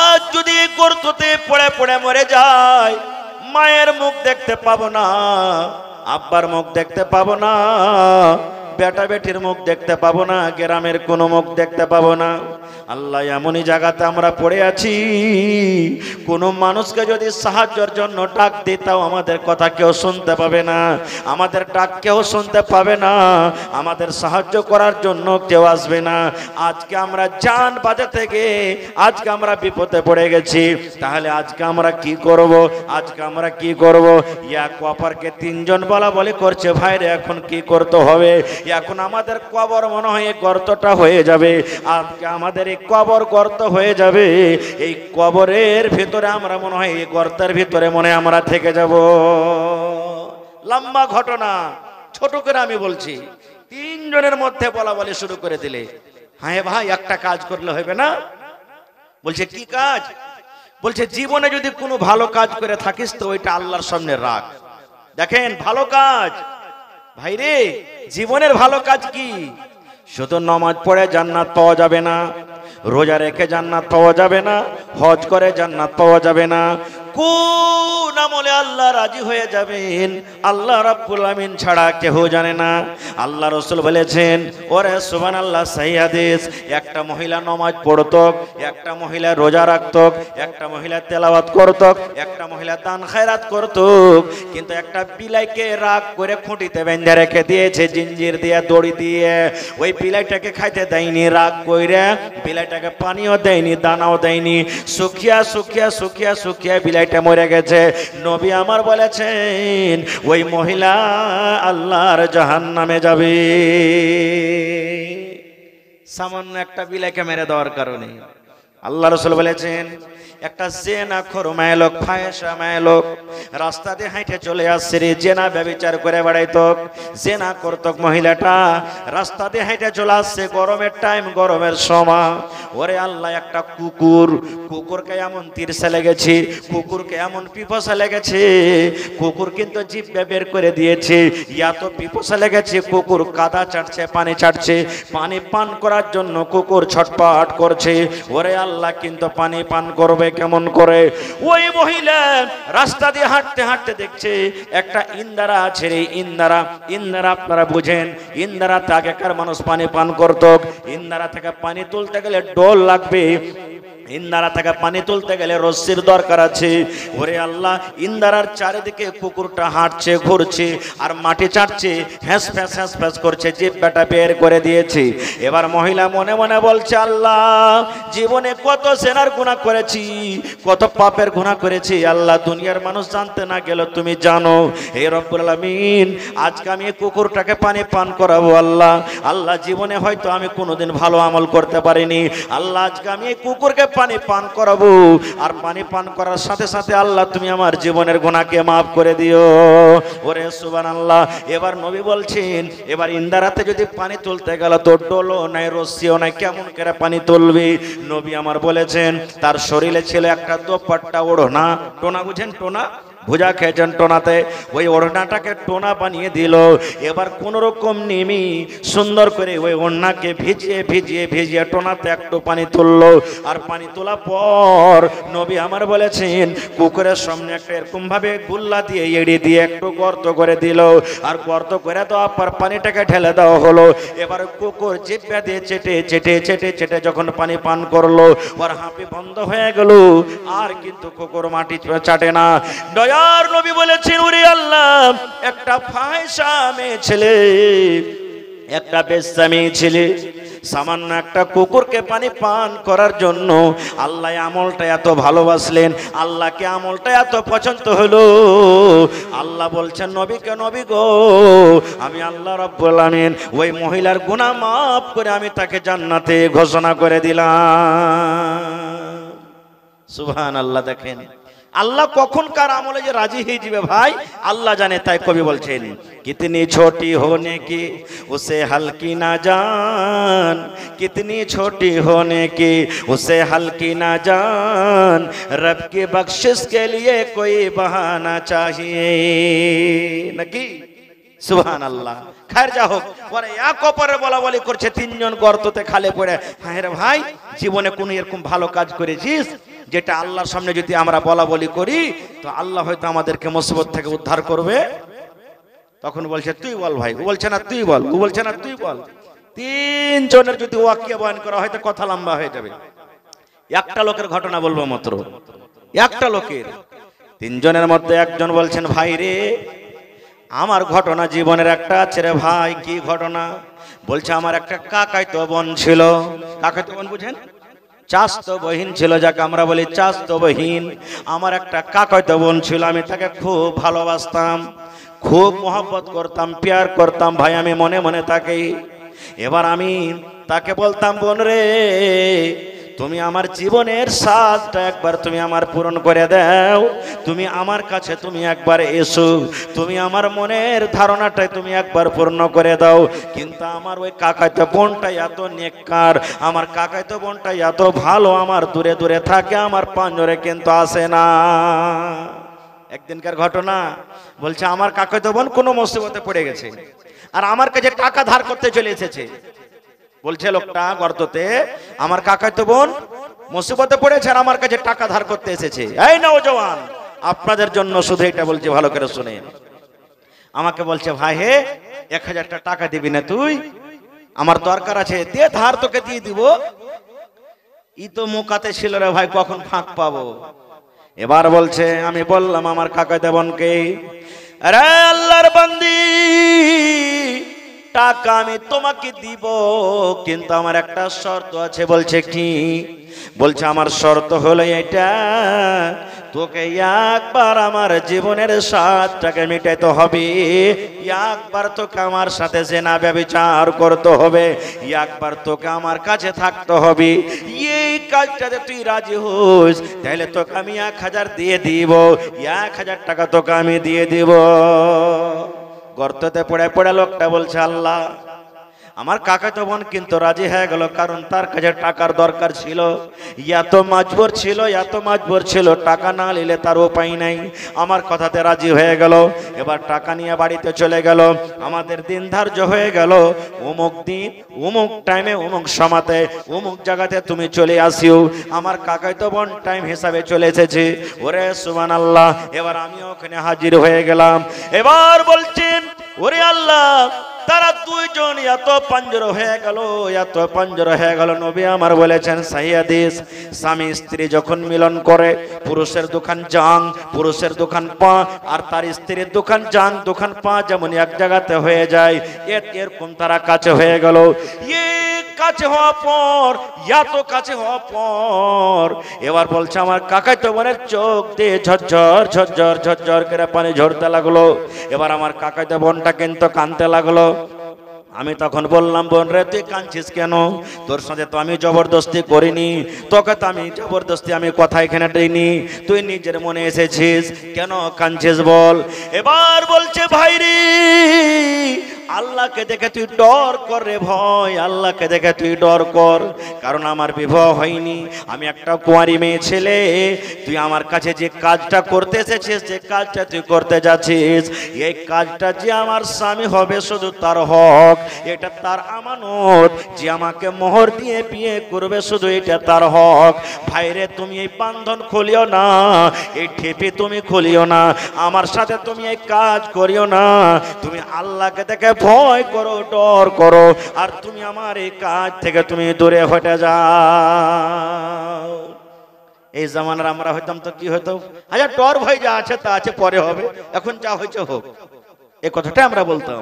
আজ যদি গর্ততে পড়ে পড়ে মরে যায়, মায়ের মুখ দেখতে পাবো না, আব্বার মুখ দেখতে পাবো না, বেটা বেটির মুখ দেখতে পাবো না, গ্রামের কোনো মুখ দেখতে পাবো না। আল্লাহ এমনই জায়গাতে আমরা পড়ে আছি, কোনো মানুষকে যদি সাহায্যের জন্য ডাক দিতাও আমাদের কথা কেউ শুনতে পাবে না, আমাদের ডাক কেউ শুনতে পাবে না, আমাদের সাহায্য করার জন্য কেউ আসবে না। আজকে আমরা জান বাঁচাতে গিয়ে আজকে আমরা বিপদে পড়ে গেছি, তাহলে আজকে আমরা কি করব? আজকে আমরা কি করব? ইয়া কপারকে তিনজন বলা বলে করছে, ভাইরে এখন কি করতে হবে? এখন আমাদের কবর মনে হয় গর্তটা হয়ে যাবে, আজকে আমাদের এই কবর গর্ত হয়ে যাবে, এই কবরের ভিতরে আমরা মনে হয় এই গর্তের ভিতরে মনে আমরা থেকে যাব। লম্বা ঘটনা, ছোট করে আমি বলছি। তিনজনের মধ্যে বলা বলে শুরু করে দিলে, হ্যাঁ ভাই একটা কাজ করলে হবে না? বলছে কি কাজ? বলছে জীবনে যদি কোনো ভালো কাজ করে থাকিস তো ওইটা আল্লাহর সামনে রাখ। দেখেন ভালো কাজ, ভাইরে জীবনের ভালো কাজ কি? শুধু নামাজ পড়ে জান্নাত পাওয়া যাবে না, রোজা রেখে জান্নাত পাওয়া যাবে না, হজ করে জান্নাত পাওয়া যাবে না, কোন আমলে আল্লাহ রাজি হয়ে যাবেন আল্লাহ রাব্বুল আমিন ছাড়া কেউ জানে না। আল্লাহ রাসূল বলেছেন, ওরে সুবহানাল্লাহ, সহিহ হাদিস, একটা মহিলা নামাজ পড়তো, একটা মহিলা রোজা রাখতো, একটা মহিলা তেলাওয়াত করতো, একটা মহিলা দান খায়রাত করতো, কিন্তু একটা বিলাইকে রাগ করে খুঁটিতে বেঁধে রেখে দিয়েছে জিঞ্জির দিয়ে, দড়ি দিয়ে। ওই বিলাইটাকে খাইতে দেয়নি, রাগ কইরা বিলাইটাকে পানিও দেয়নি, দানাও দেয়নি, শুকিয়া শুকিয়া শুকিয়া শুকিয়া বিলাইটা মরে গেছে। নবী আমার বলেছেন ওই মহিলা আল্লাহর জাহান্নামে যাবে, সামান্য একটা বিলাইকে মেরে দেওয়ার কারণে। আল্লাহ রাসূল বলেছেন, একটা জেনাখোর মেয়ে লোক, ফাহেসা মেয়ে লোক রাস্তা দিয়ে হাঁটে চলে আসছে রে, জেনা ব্যভিচার করে বেড়াইতো, জেনা করতো মহিলাটা, রাস্তা দিয়ে হেঁটে চলে আসছে, গরমের টাইম, গরমের সময়। ওরে আল্লাহ, একটা কুকুরকে এমন তিরসা লেগেছে, কুকুরকে এমন পিপাসা লেগেছে, কুকুর কিন্তু জিভে বের করে দিয়েছে, এত পিপাসা লেগেছে কুকুর কাদা চাটছে, পানি চাটছে, পানি পান করার জন্য কুকুর ছটপট করছে। ওরে আল্লাহ, কিন্তু পানি পান করবে কেমন করে? ওই মহিলা রাস্তা দিয়ে হাঁটতে হাঁটতে দেখছে একটা ইন্দারা আছে রে, ইন্দারা আপনারা বুঝেন, ইন্দারাতে আগেকার মানুষ পানি পান করত। ইন্দারা থেকে পানি তুলতে গেলে ডোল লাগবে, ইন্দারা থেকে পানি তুলতে গেলে রশ্মির দরকার আছে। ওরে আল্লাহ, ইন্দারার চারিদিকে কুকুরটা হাঁটছে, ঘুরছে আর মাটি চাটছে, হ্যাঁস ফ্যাঁস করছে, জিহ্বাটা বের করে দিয়েছে। এবার মহিলা মনে মনে বলছে, আল্লাহ, জীবনে কত সেনার গুনাহ করেছি, কত পাপের গুনাহ করেছি, আল্লাহ দুনিয়ার মানুষ জানতে না গেল তুমি জানো। হে রব্বুল আলামিন, আজকে আমি কুকুরটাকে পানি পান করাবো। আল্লাহ, জীবনে হয়তো আমি কোনোদিন ভালো আমল করতে পারিনি, আল্লাহ আজকে আমি এই কুকুরকে পানি পান করাবো, আর পানি পান করার সাথে সাথে আল্লাহ তুমি আমার জীবনের গুনাহকে মাফ করে দিও। ওরে সুবহানাল্লাহ। এবার নবী বলছেন, এবার ইন্দারাতে যদি পানি তুলতে গেল তো ডোলও নাই, রশ্মিও নাই, কেমন করে পানি তুলবি? নবী আমার বলেছেন, তার শরীরে ছিল একটা দোপাট্টা, ওড়না, টোনা বুঝেন, টোনা ভুজা খেয়েছেন টোনাতে, ওই ওড়নাটাকে টোনা বানিয়ে দিল। এবার কোন রকম নেমে সুন্দর করে ওই ওড়নাকে ভিজিয়ে ভিজিয়ে ভিজিয়ে টোনাতে একটু পানি তুললো। আর পানি তোলার পর নবী আমার বলেছেন, কুকুরের সামনে একটা এরকম ভাবে গুল্লা দিয়ে এড়িয়ে দিয়ে একটু গর্ত করে দিল, আর গর্ত করে দেওয়ার পর পানিটাকে ঢেলে দেওয়া হলো। এবার কুকুর জিহ্বা দিয়ে চেটে চেটে চেটে চেটে যখন পানি পান করলো, ওর হাঁপি বন্ধ হয়ে গেল, আর কিন্তু কুকুর মাটি চাটে না। আর নবী বলেছেন, ওরে আল্লাহ, একটা ফাহিশা মেয়ে ছেলে, একটা বেশ্যা মেয়ে ছেলে সামান্য একটা কুকুরকে পানি পান করার জন্য আল্লাহ আমলটা এত ভালোবাসলেন, আল্লাহকে আমলটা এত পছন্দ হলো। আল্লাহ বলছেন নবীকে, নবী গো, আমি আল্লাহ রাব্বুল আমিন ওই মহিলার গুনাহ মাফ করে আমি তাকে জান্নাতে ঘোষণা করে দিলাম। সুবহানাল্লাহ। দেখেন আল্লাহ কখন কার আমলে যে রাজি হয়ে যাবে ভাই আল্লাহ জানে। তাই কবি বলছেন, কিতনি ছোটি হোনে কি উসে হালকি না জান, কিতনি ছোটি হোনে কি উসে হালকি না জান, রব কি বখশিশ কে লিয়ে কোই বাহানা চাহিয়ে, নাকি? সুবহানাল্লাহ। খায়ের যা হোক, ওরা এক অপরের বলা বলি করছে, তিনজন গর্ততে খালে পড়ে। হ্যাঁ রে ভাই, জীবনে কোন এরকম ভালো কাজ করেছিস যেটা আল্লাহর সামনে যদি আমরা বলা বলি করি তো আল্লাহ হয়তো আমাদেরকে মুসিবত থেকে উদ্ধার করবে? তখন বলছে তুই বল ভাই, ও বলছে না তুই বল, ও বলছে না তুই বল। তিনজনের যদি ওয়াকিয়া বয়ান করা হয় তো কথা লম্বা হয়ে যাবে। একটা লোকের ঘটনা বলবো মাত্র, একটা লোকের। তিনজনের মধ্যে একজন বলছেন, ভাই রে, আমার ঘটনা জীবনের একটা আছে রে ভাই। কি ঘটনা? বলছে, আমার একটা কাকাইতো বোন ছিল। কাকাইতো বোন বুঝেন? চাস্তো বহিন ছিল, যাকে আমরা বলি চাস্তো বহিন। আমার একটা কাকাইতো বোন ছিল, আমি তাকে খুব ভালোবাসতাম, খুব মহব্বত করতাম, প্যার করতাম ভাই আমি মনে মনে তাকে। এবার আমি তাকে বলতাম, বোন রে, তুমি আমার জীবনের স্বাদটা একবার তুমি আমার পূরণ করে দাও, তুমি আমার কাছে তুমি একবার এসো, তুমি আমার মনের ধারণাটাই তুমি একবার পূর্ণ করে দাও। কিন্তু আমার ওই কাকাইতো বোনটা এত নেককার, আমার কাকাইতো বোনটা এত ভালো, আমার দূরে দূরে থাকে, আমার পাঁজরে কিন্তু আসে না। একদিনকার ঘটনা বলছে, আমার কাকাইতো বোন কোনো মুসিবতে পড়ে গেছে আর আমার কাছে টাকা ধার করতে চলে এসেছে। বলছে লোকটা গর্ততে, আমার কাকাইতো বোন মুসিবতে পড়েছে আর আমার কাছে টাকা ধার করতে এসেছে। এই নওজওয়ান, আপনাদের জন্য শুধু এটা বলছি, ভালো করে শুনেন। আমাকে বলছে, ভাই হে 1000 টাকা দিবি না তুই? আমার দরকার আছে, দে, ধার তোকে দিয়ে দিব। ই তো মুখাতে ছিল রে ভাই, কখন ফাঁক পাবো। এবার বলছে, আমি বললাম আমার কাকাতে বোনকে, আরে আল্লাহর বান্দি, টাকা আমি তোমাকে দিব, কিন্তু আমার একটা শর্ত আছে। বলছে কি? বলছে আমার শর্ত হলো এটা, তোকে একবার আমার জীবনের স্বাদটাকে মিটাইতে হবে, একবার তোকে আমার সাথে জেনা ব্যভিচার করতে হবে, একবার তোকে আমার কাছে থাকতে হবে। এই কাজটাতে তুই রাজি হোস, তাহলে তোকে আমি 1000 দিয়ে দিব, 1000 টাকা তোকে আমি দিয়ে দিব। গর্ততে পড়ে পড়ে লোকটা বলছে, আল্লাহ, আমার কাকাতো বোন কিন্তু রাজি হয়ে গেল, কারণ তার কাছে টাকার দরকার ছিল, এত মাজবুর ছিল, টাকা না নিলে তার উপায় নাই। আমার কথাতে রাজি হয়ে গেল। এবার টাকা নিয়ে বাড়িতে চলে গেল। আমাদের দিন ধার্য হয়ে গেল, অমুক দিন অমুক টাইমে অমুক সমাতে অমুক জায়গাতে তুমি চলে আসিও। আমার কাকাতো বোন টাইম হিসাবে চলে এসেছে। ওরে সুবহানাল্লাহ। এবার আমি ওখানে হাজির হয়ে গেলাম। এবার বলছেন, ওরে আল্লাহ, তারা দুইজন এত পাঞ্জর হয়ে গেল। নবী আমার বলেছেন, সহিহ হাদিস, স্বামী স্ত্রী যখন মিলন করে, পুরুষের দোকান জাং, পুরুষের দোকান পা, আর তার স্ত্রীর দোকান জাং, দোকান পা যেমন এক জায়গাতে হয়ে যায়, এরকম তারা কাছে হয়ে গেল। কাছে হওয়া পর, এত কাছে হওয়া পর, এবার বলছে আমার কাকাতো বোনের চোখ দিয়ে ঝরঝর করে পানি ঝরতে লাগলো। এবার আমার কাকাতো বোনটা কিন্তু কাঁদতে লাগলো। আমি তখন বললাম, বোন রে, তুই কাঁদছিস কেন? তোর সাথে তো আমি জবরদস্তি করিনি, তোকে তো আমি জবরদস্তি আমি কথা এখানে দিইনি, তুই নিজের মনে এসেছিস, কেন কাঁদছিস বল? এবার বলছে, ভাই রে, আল্লাহকে দেখে তুই ডর কর রে ভয়, আল্লাহকে দেখে তুই ডর কর, কারণ আমার বিবাহ হয়নি, আমি একটা কুঁয়ারি মেয়ে ছেলে। তুই আমার কাছে যে কাজটা করতে এসেছিস, যে কাজটা তুই করতে যাচ্ছিস, এই কাজটা যে আমার স্বামী হবে শুধু তার হক, এটা তার আমানত, যে আমাকে মোহর দিয়ে বিয়ে করবে শুধু এটা তার হক। ভাইরে, তুমি এই বান্ধন খুলিও না, এই ঠেপে তুমি খুলিও না, আমার সাথে তুমি এই কাজ করিও না। তুমি আল্লাহকে দেখে ভয় করো, ডর করো, আর তুমি আমার এই কাজ থেকে তুমি দূরে হটে যাও। এই জামানার আমরা হইতাম তো কি হতো, আচ্ছা ডর ভয় যা আছে তা আছে, পরে হবে, এখন যা হয়েছে হোক, এই কথাটা আমরা বলতাম।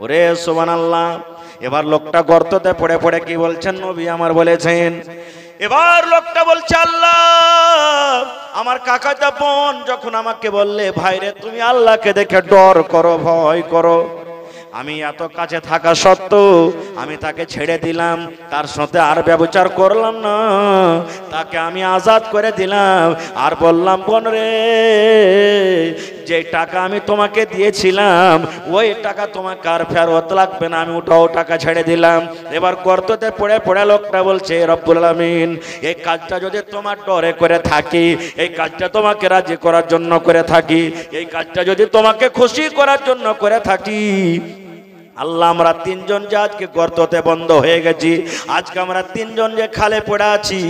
ওরে সুবহানাল্লাহ। এবার লোকটা গর্ততে পড়ে পড়ে কি বলছেন, নবী আমার বলেছেন। এবার লোকটা বলছে, আল্লাহ, আমার কাকাতো বোন যখন আমাকে বললে, ভাইরে তুমি আল্লাহকে দেখে ডর করো, ভয় করো, আমি এত কাছে থাকা সত্ত্বেও আমি তাকে ছেড়ে দিলাম, তার সাথে আর ব্যবচার করলাম না, তাকে আমি আজাদ করে দিলাম। আর বললাম, বোন রে, যে টাকা আমি তোমাকে দিয়েছিলাম, ওই টাকা তোমাকে আর ফেরত লাগবে না, আমি ওটাও টাকা ছেড়ে দিলাম। এবার গর্ততে পড়ে পড়ে লোকটা বলছে, রব্বুল আলামিন, এই কাজটা যদি তোমার ডরে করে থাকি, এই কাজটা তোমাকে রাজি করার জন্য করে থাকি, এই কাজটা যদি তোমাকে খুশি করার জন্য করে থাকি, আল্লাহ, আমরা তিনজন যে আজকে গর্ততে বন্ধ হয়ে গেছি, আজকে আমরা তিনজন যে খালে পড়ে আছি,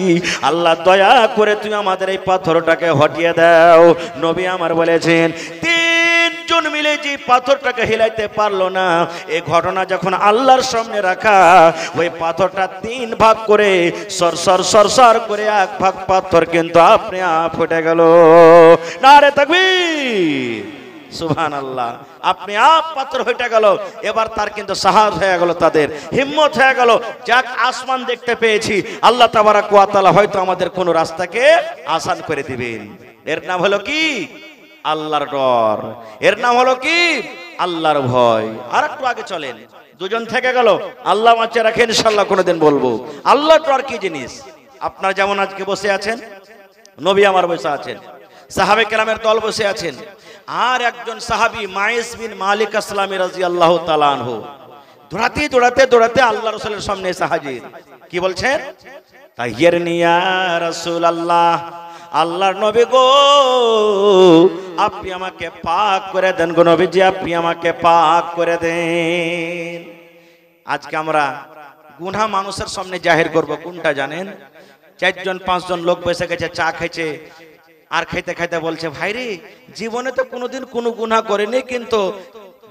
আল্লাহ দয়া করে তুমি আমাদের এই পাথরটাকে হটিয়ে দাও। নবী আমার বলেছেন, তিনজন মিলে যে পাথরটাকে হিলাইতে পারলো না, এই ঘটনা যখন আল্লাহর সামনে রাখা, ওই পাথরটা 3 ভাগ করে সরসর করে 1 ভাগ পাথর কিন্তু আপনি ফুটে গেল। নারে তাকবীর, সুবহানাল্লাহ। আপনি পাথর হয়ে গেল। এবার তার কিন্তু সাহস হয়ে গেল, তাদের হিম্মত হয়ে গেল, যাক আসমান দেখতে পেয়েছি, আল্লাহ তাবারাক ওয়া তাআলা হয়তো আমাদের কোন রাস্তাকে আসান করে দিবেন। এর নাম হলো কি? আল্লাহর ডর। এর নাম হলো কি? আল্লাহর ভয়। আর একটু আগে চলেন, দুজন থেকে গেল, আল্লাহ বাঁচিয়ে রাখেন, ইনশাআল্লাহ কোনোদিন বলবো আল্লাহর ডর কি জিনিস। আপনারা যেমন আজকে বসে আছেন, নবী আমার বসে আছেন, সাহাবে কেরামের দল বসে আছেন, আর একজন সাহাবী মাইস বিন মালিক আসলামী রাদিয়াল্লাহু তাআলা আনহু দৌড়াতে আল্লাহ রাসূলের সামনে এসে হাজির। কি বলছেন? তাহিরনি ইয়া রাসূলুল্লাহ, আল্লাহর নবী গো, আপনি আমাকে পাক করে দেন গো নবীজি, আপনি আমাকে পাক করে দেন। আজকে আমরা গুনাহ মানুষের সামনে জাহির করব, কোনটা জানেন? 4জন 5জন লোক বসে গেছে, চা খেয়েছে, আর খাইতে খাইতে বলছে, ভাই রে, জীবনে তো কোনোদিন কোনো গুনাহ করেনি, কিন্তু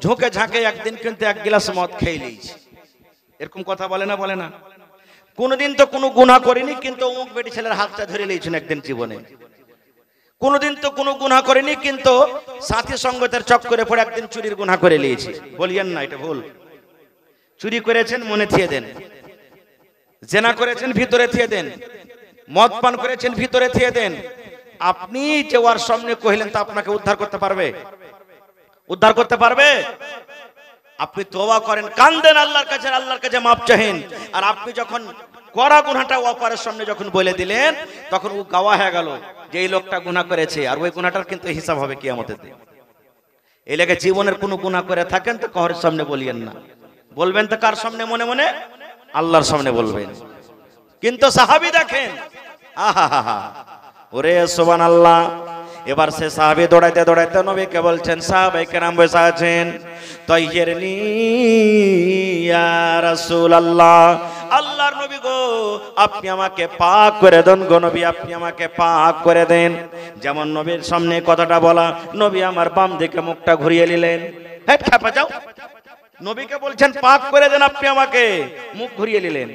ঝোঁকে ঝাঁকে একদিন কিন্তু এক গ্লাস মদ খেয়ে নিয়েছি। এরকম কথা বলে না, বলে না? কোনোদিন তো কোনো গুনাহ করিনি, কিন্তু অমুক বেটি ছেলের হাতটা ধরে নিয়েছেন একদিন জীবনে। কোনোদিন তো কোনো গুনাহ করিনি, কিন্তু সাথী সঙ্গতের চক্করে পড়ে একদিন চুরির গুনাহ করে নিয়েছি। বলিয়েন না, এটা ভুল। চুরি করেছেন, মনে থিয়ে দেন। জেনা করেছেন, ভিতরে থিয়ে দেন। মদ পান করেছেন, ভিতরে থিয়ে দেন। আপনি যে ওর সামনে কহিলেন তা আপনাকে উদ্ধার করতে পারবে? উদ্ধার করতে পারবে? আপনি তওবা করেন, কান্দেন আল্লাহর কাছে, আল্লাহর কাছে মাপ চাহেন। আর আপনি যখন করা গুনাহটা অপরের সামনে যখন বলে দিলেন, তখন ও গাওয়া হয়ে গেল যে এই লোকটা গুনাহ করেছে, আর ওই গুনাহটার কিন্তু হিসাব হবে কিয়ামতের দিন। এই লেগে জীবনের কোনো গুনাহ করে থাকেন তো কারোর সামনে বলিয়েন না। বলবেন তো কার সামনে? মনে মনে আল্লাহর সামনে বলবেন। কিন্তু সাহাবী দেখেন, আহা, ওরে সুবহানাল্লাহ। এবার সে সাহাবী দৌড়াইতে দৌড়াইতে নবীকে বলছেন, সাহাবায়ে কেরাম বসে আছেন, তাইয়িরনি ইয়া রাসূলুল্লাহ, আল্লাহর নবী গো, আপনি আমাকে পাক করে দেন গো নবী, আপনি আমাকে পাক করে দেন। যেমন নবীর সামনে কথাটা বলা, নবী আমার বাম দিকে মুখটা ঘুরিয়ে নিলেন। হেট খাপা যাও, নবীকে বলছেন পাক করে দেন আপনি আমাকে, মুখ ঘুরিয়ে নিলেন।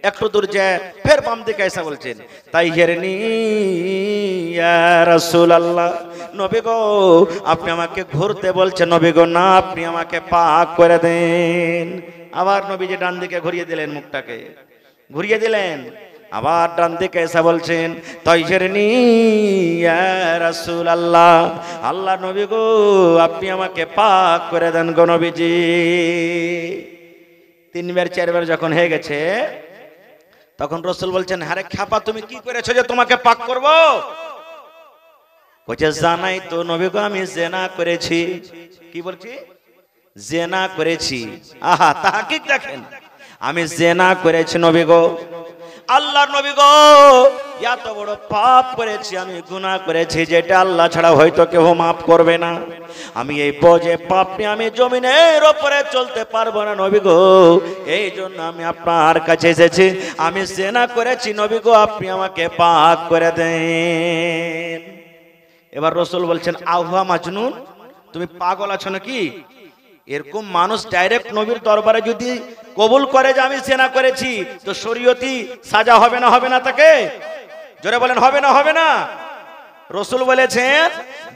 একটু দূর যায় ফের বাম দিকে এসে বলছেন, তাইয়িরনি ইয়া রাসূলুল্লাহ, নবী গো আপনি আমাকে ঘুরতে বলছেন, নবী গো না, আপনি আমাকে পাক করে দেন। আবার নবী যে ডান দিকে ঘুরিয়ে দিলেন, মুখটাকে ঘুরিয়ে দিলেন। আবার ডান দিকে এসে বলছেন, তাইয়িরনি ইয়া রাসূলুল্লাহ, আল্লাহ নবী গো আপনি আমাকে পাক করে দেন গো নবীজি। তিনবার চারবার যখন হয়ে গেছে, তখন রাসূল বলছেন, আরে খাপা তুমি কি করেছো যে তোমাকে পাক করব? কইছে, জানাই তো নবী গো, আমি জিনা করেছি। কি বলছি? জিনা করেছি। আহা, তাহকিক দেখেন, আমি জিনা করেছি নবী গো। আল্লাহর নবী গো, এত বড় পাপ করেছি, আমি গুনাহ করেছি যেটা আল্লাহ ছাড়া হয়তো কেউ মাফ করবে না। আমি এই বোঝে পাপ নিয়ে আমি জমিনের উপরে চলতে পারবো না নবী গো, এই জন্য আমি আপনার কাছে এসেছি। আমি জিনা করেছি নবী গো, আপনি আমাকে পাক করে দেন। এবার রাসূল বলছেন, আহা মাজনুন, তুমি পাগল আছো নাকি? এরকম মানুষ ডাইরেক্ট নবীর দরবারে যদি কবুল করে যে আমি জিনা করেছি, তো শরীয়তি সাজা হবে না? হবে না? তাকে জোরে বলেন, হবে না? হবে না? রাসূল বলেছেন,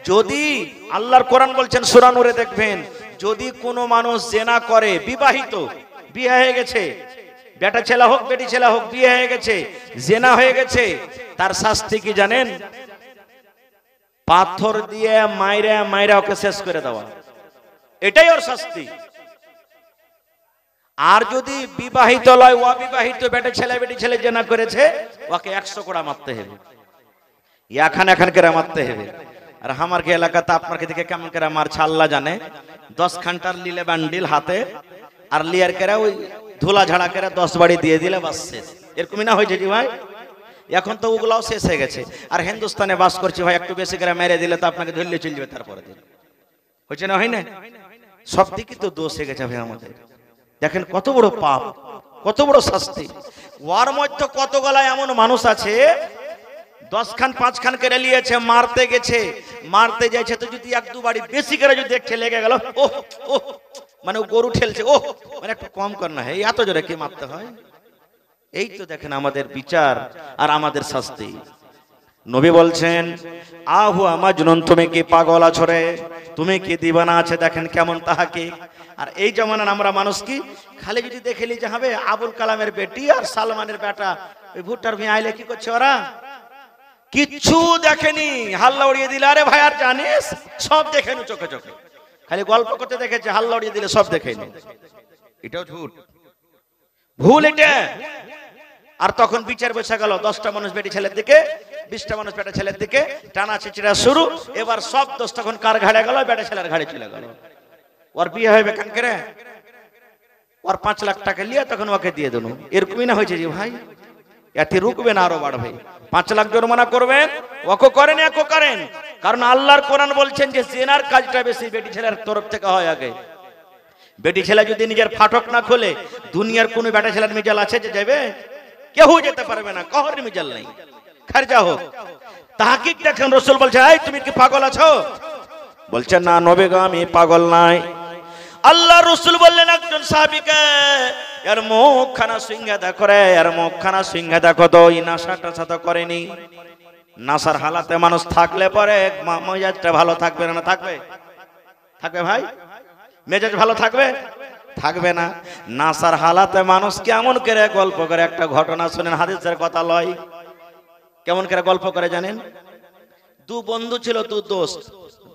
যদি আল্লাহর কোরআন বলছেন সূরা নূরে দেখবেন, যদি কোনো মানুষ জিনা করে, বিবাহিত, বিয়ে হয়ে গেছে, বেটা ছেলে হোক বেটি ছেলে হোক, বিয়ে হয়ে গেছে, জিনা হয়ে গেছে, তার শাস্তি কি জানেন? পাথর দিয়ে মাইরা মাইরা ওকে শেষ করে দেওয়া, এটাই ওর শাস্তি। আর যদি বিবাহিত লয়, অবিবাহিত বেটা ছেলে বেটি ছেলে জিনা করেছে, ওকে 100 কোড়া মারতে হবে, এখান করে মারতে হবে। আর আমার কি এলাকাতে আপনার দিকে কেমন করে মারছে আল্লাহ জানে। 10 ঘন্টার লিলে বান্ডিল হাতে, আর লিয়ার করে ওই ধুলা ঝাড়া করে 10 বাড়ি দিয়ে দিলে বাস শেষ। এরকমই না হয়েছে জি ভাই? এখন তো ওগুলাও শেষ হয়ে গেছে। আর হিন্দুস্তানে বাস করছি ভাই, একটু বেশি করে মেরে দিলে তো আপনাকে ধরলে চলে যাবে, তারপরে দিন হয়েছে না, হয় না? সব দিকে তো দোষ হয়ে গেছে ভাই আমাদের। দেখেন কত বড় পাপ, কত বড় শাস্তি। ওর মধ্যে কত গলায় এমন মানুষ আছে, 10 খান 5 খান করে নিয়েছে, মারতে গেছে, মারতে যাইছে তো যদি 1-2 বাড়ি বেশি করে যদি একটু লেগে গেল, ওহ ওহ, মানে গরু ঠেলছে, ওহ, মানে একটু কম কর না, এত জোরে কি মারতে হয়? এই তো দেখেন আমাদের বিচার আর আমাদের শাস্তি। নবী বলছেন, আহু মাজনুন, তুমি কি পাগল আছো রে, তুমি কি দিবানা আছে? দেখেন কেমন তাহাকিক। আর এই জমানার আমরা মানুষ কি খালি যদি দেখেলি যে হবে আবুল কালামের বেটি আর সালমানের বেটা ওই ভুট্টার ভি আইলে কি করছে, ওরা কিচ্ছু দেখেনি, হাল্লা উড়িয়ে দিলে। আরে ভাই আর জানিস, সব দেখেনি চোখে চোখে, খালি গল্প করতে দেখেছে, হাল্লা উড়িয়ে দিলে সব দেখেনি। এটাও ঝুট, ভুল এটা। আর তখন বিচার বসে গেল, 10টা মানুষ বেটি ছেলের দিকে, 20টা মানুষ বেটা ছেলের দিকে, টানা চিচিরা শুরু। এবার সব দোষ তখন কার ঘাড়ে গেল? বেটা ছেলের ঘাড়ে চলে গেল। ওর বিয়ে হবে কান করে, ওর 5 লাখ টাকা নিয়ে তখন ওকে দিয়ে দেন। এরকমই না হয়েছে জি ভাই? এতে রুকবে না, আরো বাড়বে। 5 লাখ জরিমানা করবেন, ওকে করেন একো করেন। কারণ আল্লাহর কোরআন বলছেন যে জিনার কাজটা বেশি বেটি ছেলের তরফ থেকে হয় আগে। বেটি ছেলে যদি নিজের ফাটক না খোলে, দুনিয়ার কোনো বেটা ছেলের মিজাল আছে যে যাবে? কেউ যেতে পারবে না, কহর মিজাল নেই। খারজা হোক। তাহকিক দেখেন, রাসূল বলছে এই তুমি কি পাগল আছো? বলছে না নবী গো আমি পাগল নাই। আল্লাহ রাসূল বললেন একজন সাহাবীকে এর মুখখানা সিংহে দেখো রে, এর মুখখানা সিংহে দেখো তো, এই নাশাটা সাথে করেনি। নাসার হালাতে মানুষ থাকলে পরে মেজাজটা ভালো থাকবে না? থাকবে? থাকবে ভাই? মেজাজ ভালো থাকবে? থাকবে না। নাসার হালাতে মানুষ কেমন করে গল্প করে, একটা ঘটনা শুনেন, হাদিসের কথা লয়। কেমন করে গল্প করে জানেন? দু বন্ধু ছিল, দু দোস্ত,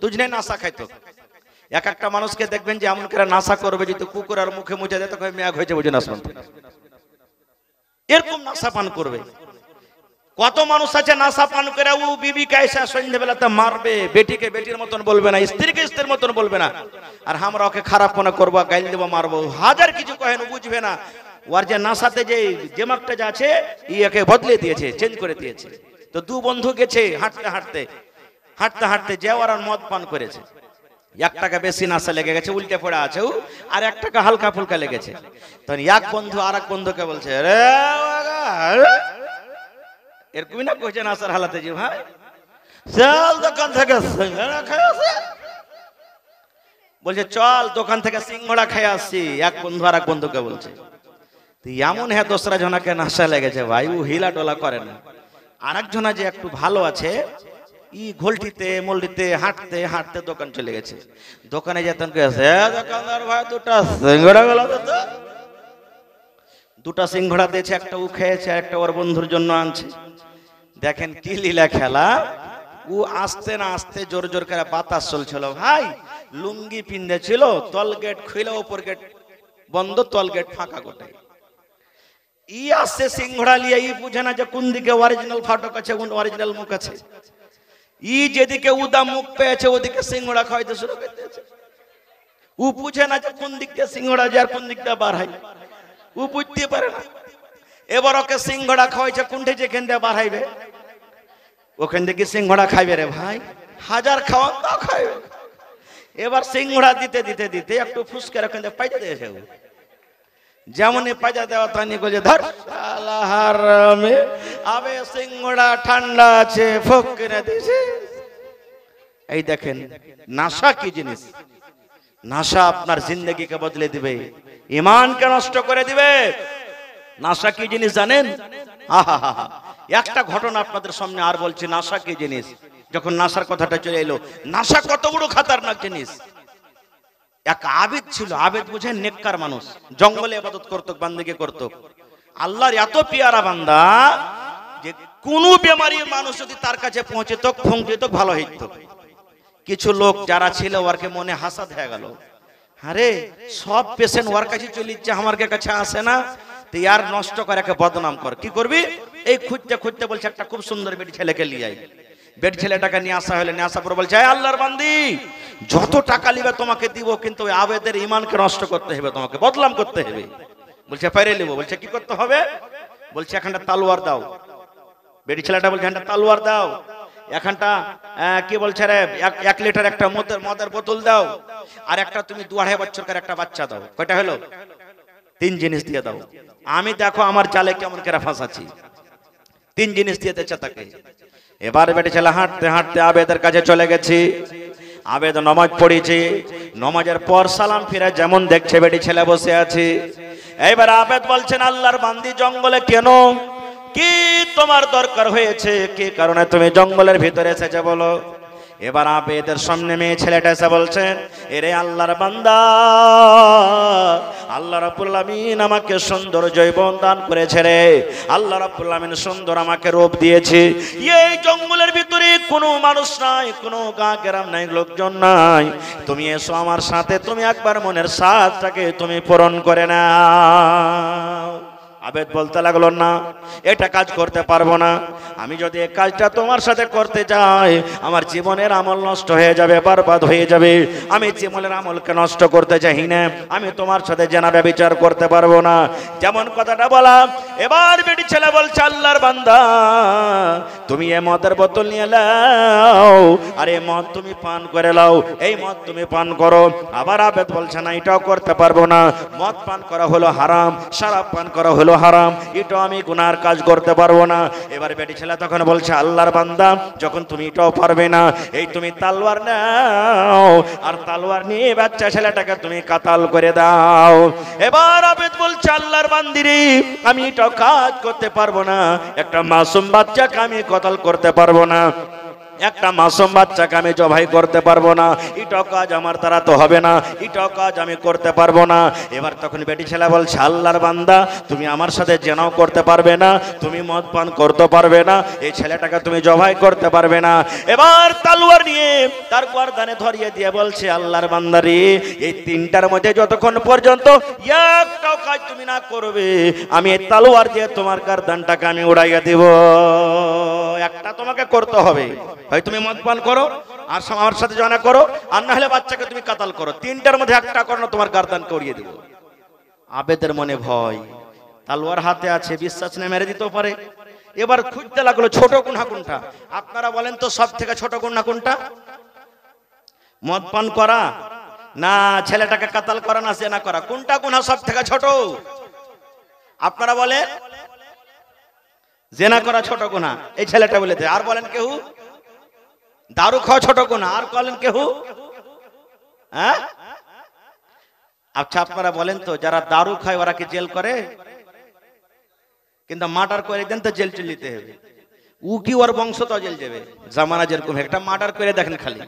দুজনে নাসা খাইতো। এক একটা মানুষকে দেখবেন যে এমন করে নাসা করবে, যদি কুকুরের মুখে মুছে দেয় তো মেঘ হয়েছে বুঝে নাসমান, এরকম নাসা পান করবে। কত মানুষ আছে নাসা পান করে ও বিবিকে এসে সন্ধ্যেবেলাতে মারবে, বেটিকে বেটির মতন বলবে না, স্ত্রীকে স্ত্রীর মতন বলবে না, আর আমরা ওকে খারাপ মনে করবো, গাইল দেবো, মারবো, হাজার কিছু কহেন, বুঝবে না। ওর যে নাসাতে যে দিমাগটা যা আছে একে বদলে দিয়েছে, চেঞ্জ করে দিয়েছে। তো দু বন্ধু গেছে হাঁটতে হাঁটতে হাঁটতে হাঁটতে যে ওরা মদ পান করেছে, এক টাকা বেশি নাশা লেগে গেছে, উল্টে পড়ে আছে, আর এক টাকা হালকা ফুলকা লেগেছে। তখন এক বন্ধু আর এক বন্ধুকে বলছে রে এরকমই না কইছে নাসার হালাতে, যে ভাই চল দোকান থেকে সিঙ্গাড়া খেয়ে আসে, বলছে চল দোকান থেকে সিঙ্গাড়া খেয়ে আসছি। এক বন্ধু আর এক বন্ধুকে বলছে এমন হ্যাঁ দোসরা জনাকে নাশা লেগেছে ভাই, ও হিলা টোলা করে না। আর একজনা যে একটু ভালো আছে, ই ঘোলটিতে মল্লিতে হাঁটতে হাঁটতে দোকান চলে গেছে। দোকানে যেতেন দোকানদার ভাই দুটা সিঙ্গাড়া গেল, দুটা সিঙ্গাড়া দিয়েছে, একটা ও খেয়েছে, একটা ওর বন্ধুর জন্য আনছে। দেখেন কি লীলা খেলা, ও আসতে না আসতে জোর জোর করে বাতাস চলছিল ভাই, লুঙ্গি পিন্দে ছিল, তল গেট খুলে উপর গেট বন্ধ, তল গেট ফাঁকা গোটাই। ই আসছে সিঙ্গাড়া লিয়ে, ই বুঝে না যে কোন দিকে অরিজিনাল ফাটক আছে, কোন অরিজিনাল মুখ আছে। ই যেদিকে উদা মুখ পেয়েছে ওদিকে সিঙ্গাড়া খাওয়াইতে শুরু করে দিয়েছে। ও বুঝে না যে কোন দিক দিয়ে সিঙ্গাড়া যায় আর কোন দিক দিয়ে বার হয়, ও বুঝতে পারে না। এবার ওকে সিঙ্গাড়া খাওয়াইছে, কোনটা যেখান দিয়ে বার হইবে ওখান থেকে সিঙ্গাড়া খাইবে রে ভাই, হাজার খাওয়ান তাও খাইবে। এবার সিঙ্গাড়া দিতে দিতে দিতে একটু ফুসকে ওখান দিয়ে পাইতে দিয়েছে, যেমনই পাজা দেওয়া তানি বলে ধর শালা হারামে, আবে সিঙ্গাড়া ঠান্ডা আছে ফক করে দিয়েছে। এই দেখেন নাশা কি জিনিস, নাশা আপনার জিন্দগিকে বদলে দিবে, ঈমানকে নষ্ট করে দিবে। নাশা কি জিনিস জানেন? আহা হা হা, একটা ঘটনা আপনাদের সামনে আর বলছি, নাশা কি জিনিস। যখন নাশার কথাটা চলে এলো, নাশা কত বড় খাতারনাক জিনিস। এক আবেদ ছিল, আবেদ বুঝেন নেককার মানুষ, জঙ্গলে ইবাদত করত, বান্দেগি করত, আল্লাহর এত পিয়ারা বান্দা যে কোন বেমারি মানুষ যদি তার কাছে পৌঁছতো পৌঁছত ভালো হইত। কিছু লোক যারা ছিল ওরকে মনে হাসাদ হয়ে গেল, আরে সব পেশেন্ট ওর কাছে চলে যাচ্ছে, আমার কাছে আসে না, তো ইয়ার নষ্ট করে একে বদনাম কর। কি করবি? এই খুঁজতে খুঁজতে বলছে একটা খুব সুন্দর বেটি ছেলেকে নিয়ে আই। বেটি ছেলেটাকে নিয়ে আসা হলে, নিয়ে আসার পর বলছে আল্লাহর বান্দি যত টাকা লিবে তোমাকে দিব, কিন্তু ওই আবেদের ঈমানকে নষ্ট করতে হবে, তোমাকে বদনাম করতে হবে। বলছে পাইরে নিব। বলছে কি করতে হবে? বলছে এখানটা তালোয়ার দাও। বেটি ছেলেটা বলছে এখানটা তালোয়ার দাও, এখানটা কি বলছে রে 1 লিটার একটা মদের বোতল দাও, আর একটা তুমি 2.5 বছরকার একটা বাচ্চা দাও। কয়টা হলো? 3 জিনিস দিয়ে দাও। আমি দেখো আমার জালে কেমন করে ফাঁসাচ্ছি, 3 জিনিস দিয়ে দিয়েছে তাকে। এবার বেটি ছেলে হাঁটতে হাঁটতে আবেদের কাছে চলে গেছি। আবেদ নামাজ পড়েছে, নামাজের পর সালাম ফিরে যেমন দেখছে বেটি ছেলে বসে আছে। এইবার আবেদ বলছেন আল্লাহর বান্দি জঙ্গলে কেন, কি তোমার দরকার হয়েছে, কি কারণে তুমি জঙ্গলের ভিতরে এসেছে বলো। এবার আবেদের সামনে মেয়ে ছেলেটা এসে বলছেন এরে আল্লাহর বান্দা, আল্লাহ রাব্বুল আমিন আমাকে সুন্দর যৌবন দান করেছে রে, আল্লাহ রাব্বুল আমিন সুন্দর আমাকে রূপ দিয়েছে। এই জঙ্গলের ভিতরে কোনো মানুষ নাই, কোনো গাঁ গ্রাম নাই, লোকজন নাই, তুমি এসো আমার সাথে, তুমি একবার মনের সাধটাকে তুমি পূরণ করে নাও। আবেদ বলতে লাগলো না, এটা কাজ করতে পারবো না, আমি যদি এই কাজটা তোমার সাথে করতে যাই আমার জীবনের আমল নষ্ট হয়ে যাবে, বরবাদ হয়ে যাবে। আমি জীবনের আমলকে নষ্ট করতে চাই না, আমি তোমার সাথে জেনা ব্যভিচার করতে পারবো না। যেমন কথাটা বলা, এবার বেটি ছেলে বলছে আল্লাহর বান্দা তুমি এই মদের বোতল নিয়ে নাও আর এই মদ তুমি পান করে নাও, এই মদ তুমি পান করো। আবার আবেদ বলছে না, এটাও করতে পারবো না, মদ পান করা হলো হারাম, শরাব পান করা হলো হারাম, এটাও আমি গুনার কাজ করতে পারবো না। এবার বেটি ছেলে তখন বলছে, আল্লাহর বান্দা যখন তুমি এটাও পারবে না, এই তুমি তালোয়ার নাও আর তালোয়ার নিয়ে বাচ্চা ছেলেটাকে তুমি কাতাল করে দাও। এবার আবেদ বলছে, আল্লাহর বান্দিরে আমি এটাও কাজ করতে পারবো না, একটা মাসুম বাচ্চাকে আমি কতল করতে পারবো না, একটা মাসুম বাচ্চাকে আমি জবাই করতে পারবো না, এটাও কাজ আমার দ্বারা তো হবে না, এটাও কাজ আমি করতে পারবো না। এবার তখন বেটি ছেলে বলছে, আল্লাহর বান্দা তুমি আমার সাথে জেনাও করতে পারবে না, তুমি মদ পান করতে পারবে না, এই ছেলেটাকে তুমি জবাই করতে পারবে না। এবার তালোয়ার নিয়ে তার গর্দানে ধরিয়ে দিয়ে বলছে, আল্লাহর বান্দারে এই তিনটার মধ্যে যতক্ষণ পর্যন্ত একটাও কাজ তুমি না করবে, আমি এই তালোয়ার দিয়ে তোমার গর্দানটাকে আমি উড়াইয়া দেব। একটা তোমাকে করতে হবে, হয় তুমি মদ পান করো আর আমার সাথে জনা করো, আর না হলে বাচ্চাকে তুমি কাতাল করো, তিনটার মধ্যে একটা করো না, তোমার গর্দানকে উড়িয়ে দেব। আবেদের মনে ভয়, তালোয়ার হাতে আছে, বিশ্বাস না মেরে দিতেও পারে। এবার খুঁজতে লাগলো ছোট গুনাহ কোনটা। আপনারা বলেন তো সব থেকে ছোট গুনাহ কোনটা? মদ পান করা না ছেলেটাকে কাতাল করা না জেনা করা, কোনটা গুনাহ সব থেকে ছোট? আপনারা বলেন জেনা করা ছোট গুনাহ, এই ছেলেটা বলেছে। আর বলেন কেউ দারু খাওয়া ছোট গুনাহ, আর বলেন কেউ? হ্যাঁ আচ্ছা আপনারা বলেন তো যারা দারু খায় ওরা কি জেল করে? কিন্তু মার্ডার করে দেন তো জেল চলিতে হবে। ও কি ওর বংশ তো জেল যাবে, জামানা যেরকম একটা মার্ডার করে দেখেন খালি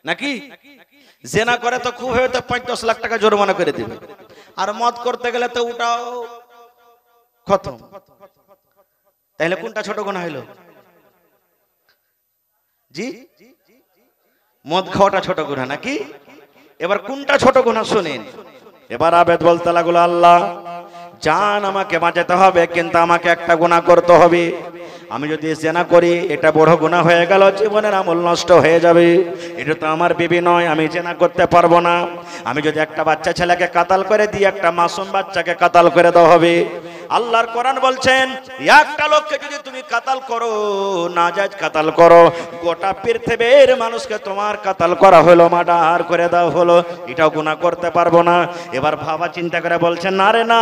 নাকি। জেনা করে তো খুব হয়ে তো ৫-১০ লাখ টাকা জরিমানা করে দিবে, আর মদ করতে গেলে তো ওটাও খতম। তাহলে কোনটা ছোট গুনাহ হইল? জি মদ খাওয়াটা ছোট গুনাহ নাকি? এবার কোনটা ছোট গুনাহ শুনেন। এবার আবেদ বলতে লাগলো, আল্লাহ জান আমাকে বাঁচাতে হবে, কিন্তু আমাকে একটা গুনাহ করতে হবে। আমি যদি জেনা করি এটা বড় গুনাহ হয়ে গেল, জীবনের আমল নষ্ট হয়ে যাবে, এটা তো আমার বিবি নয়, আমি জেনা করতে পারবো না। আমি যদি একটা বাচ্চা ছেলেকে কাতাল করে দিই, একটা মাসুম বাচ্চাকে কাতাল করে দেওয়া হবে। আল্লাহর কোরআন বলছেন, একটা লোককে যদি তুমি কাতাল করো, নাজায়েজ কাতাল করো, গোটা পৃথিবীর মানুষকে তোমার কাতাল করা হলো, মার্ডার করে দেওয়া হলো, এটাও গুনাহ করতে পারবো না। এবার ভাবা চিন্তা করে বলছেন, না রে না,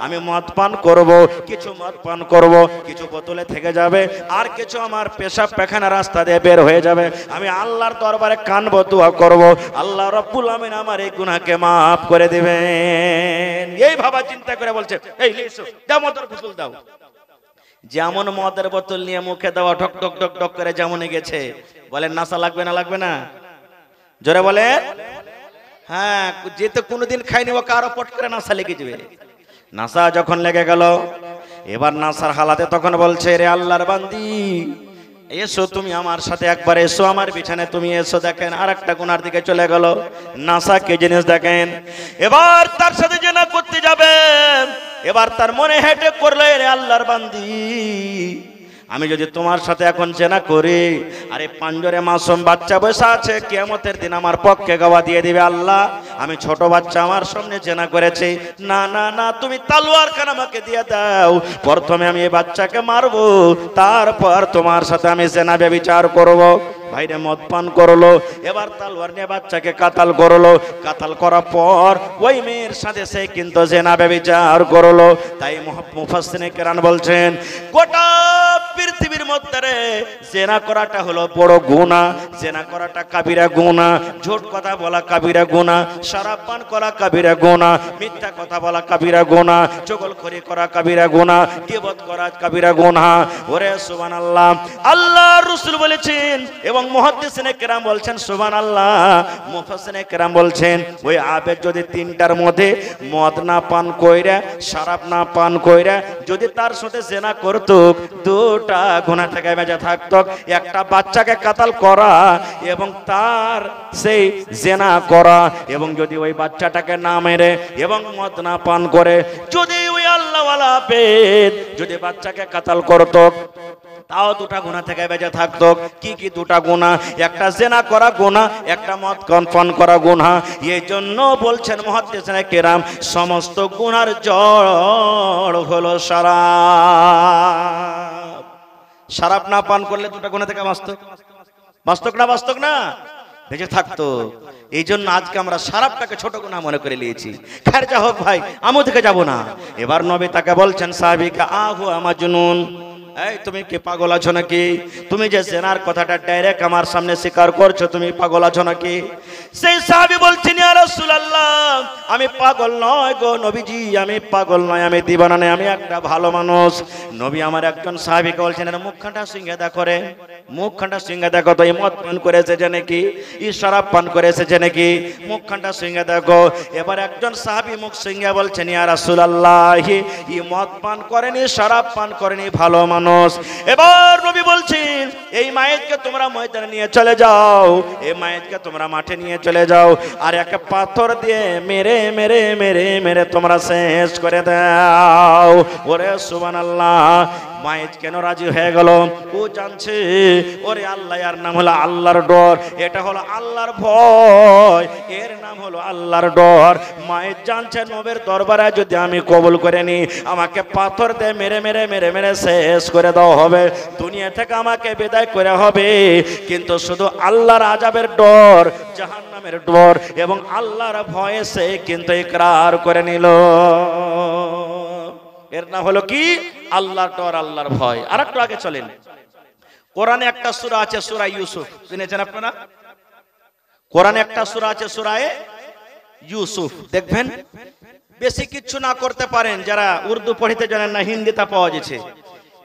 আমি মদ পান করব, কিছু মদ পান করব, কিছু বোতলে থেকে যাবে, আর কিছু আমার পেশাব পায়খানা রাস্তা দিয়ে বের হয়ে যাবে। আমি আল্লাহর দরবারে কানবো, দোয়া করব, আল্লাহ রাব্বুল আমিন আমার এই গুনাহকে maaf করে দিবেন। এই ভাবা চিন্তা করে বলছে, এই লিসো দাও মদের বোতল দাও। যেমন মদের বোতল নিয়ে মুখে দেওয়া ঢক ঢক ঢক ঢক করে যেমন গেছে, বলেন নাসা লাগবে না লাগবে না? জোরে বলে। হ্যাঁ, যেতে কোনোদিন খাইনি ও কারো পট করে নাসা লেগে যাবে। নাসা যখন লেগে গেল, এবার নাসার হালাতে তখন বলছে, রে আল্লাহর বান্দি এসো তুমি আমার সাথে একবার এসো, আমার বিছানে তুমি এসো। দেখেন আর একটা গুনার দিকে চলে গেল। নাসা কে জিনিস দেখেন। এবার তার সাথে জেনা করতে যাবে, এবার তার মনে হেঁটে করলে, রে আল্লাহর বান্দি আমি যদি তোমার সাথে এখন জেনা করি, আরে পাঞ্জরে মাসুম বাচ্চা বসে আছে, কিয়ামতের দিন আমার পক্ষে গওয়া দিয়ে দিবে, আল্লাহ আমি ছোট বাচ্চা আমার সামনে জেনা করেছি। না না না, তুমি তালোয়ার খান আমাকে দিয়ে দাও, প্রথমে আমি এই বাচ্চাকে মারবো, তারপর তোমার সাথে আমি জেনা ব্যভিচার করব। ভাইরে মদ পান করলো, এবার তালোয়ার নিয়ে বাচ্চাকে কাতাল করলো, কাতাল করার পর ওই মেয়ের সাথে সে কিন্তু জেনা ব্যভিচার করলো। তাই মুফাসসিরিনে কেরাম বলছেন, গোটা পৃথিবীর মধ্যে জেনা করাটা হলো বড় গুনাহ, জেনা করাটা কাবিরা গুনাহ, ঝুট কথা বলা কাবিরা গুনাহ, শরাব পান করা কাবিরা গুনাহ, মিথ্যা কথা বলা কাবিরা গুনাহ, চগলখড়ি করা কাবিরা গুনাহ, গীবত করা কাবিরা গুনাহ। ওরে সুবহানাল্লাহ, আল্লাহর রাসূল বলেছেন এবং মুহাদ্দিসিনে কেরাম বলছেন সুবহানাল্লাহ, মুফাসসিরিনে কেরাম বলছেন, ওই আবেদ যদি তিনটার মধ্যে মদ না পান কইরা, শরাব না পান কইরা যদি তার সাথে জেনা করত, দুটা গুনাহ থেকে বেঁচে থাকতো। একটা বাচ্চাকে কাতাল করা এবং তার সেই জেনা করা, এবং যদি ওই বাচ্চাটাকে না মেরে এবং মদ না পান করে যদি ওই আল্লাহওয়ালা আবেদ যদি বাচ্চাকে কাতাল করত, তাও দুটা গুনাহ থেকে বেঁচে থাকতো। কি কি দুটা গুনাহ? একটা জেনা করা গুনাহ, একটা মদ পান করা গুনাহ। এই জন্য বলছেন মুহাদ্দিসিনে কেরাম, সমস্ত গুনার জড় হলো শরাব। শরাব না পান করলে দুটো গুনাহ থেকে বাস্তব না বেঁচে থাকতো। এই জন্য আজকে আমরা শরাবটাকে ছোট গুনাহ মনে করে নিয়েছি। খैर যা হোক ভাই, আমি থেকে যাব না। এবার নবী তাকে বলছেন সাহাবীকে, আহু আমাজনুন, এই তুমি কি পাগল আছো নাকি? তুমি যে জেনার কথাটা ডাইরেক্ট আমার সামনে স্বীকার করছো, তুমি পাগল আছো নাকি? সেই সাহাবী বলছেন, ইয়া রাসূলুল্লাহ, আমি পাগল নয় গো নবীজি, আমি পাগল নয়, আমি দিবানা নয়, আমি একটা ভালো মানুষ। নবী আমার একজন সাহাবীকে বলছেন, এর মুখখানটা সিঙ্গে দেখো রে, মুখখানটা সিঙ্গে দেখো তো, এই মদ পান করেছে যে নাকি, এই শরাব পান করেছে যে নাকি, মুখখানটা সিঙ্গে দেখো। এবার একজন সাহাবী মুখ সিঙ্গে বলছেন, ইয়া রাসূলুল্লাহ, এই মদ পান করেনি, শরাব পান করেনি, ভালো মানুষ। এবার নবী বলছেন, এই মায়েতকে তোমরা ময়দানে নিয়ে চলে যাও, এই মায়েতকে তোমরা মাঠে নিয়ে চলে যাও, আর একটা পাথর দিয়ে মেরে মেরে মেরে মেরে তোমরা শেষ করে দাও। ওরে সুবহানাল্লাহ, মায়েত কেন রাজি হয়ে গেল? ও জানছে ওরে আল্লাহ, এর নাম হলো আল্লাহর ডর, এটা হলো আল্লাহর ভয়, এর নাম হলো আল্লাহর ডর। মায়েত জানছে নবীর দরবারে যদি আমি কবুল করে নি, আমাকে পাথর দিয়ে মেরে মেরে মেরে মেরে শেষ করে দেওয়া হবে, দুনিয়া থেকে আমাকে বিদায় করে হবে, কিন্তু শুধু আল্লাহর আযাবের ডর, জাহান্নামের ডর এবং আল্লাহর ভয়ে সে কিন্তু ইকরার করে নিল। এর নাম হলো কি? আল্লাহর ডর, আল্লাহর ভয়। আর একটু আগে চলেন, কোরআনে একটা সূরা আছে, সূরা ইউসুফ, শুনেছেন আপনারা? কোরআনে একটা সূরা আছে, সূরা ইউসুফ। দেখবেন বেশি কিছু না করতে পারেন, যারা উর্দু পড়িতে জানেন না, হিন্দিতে পাওয়া যাচ্ছে,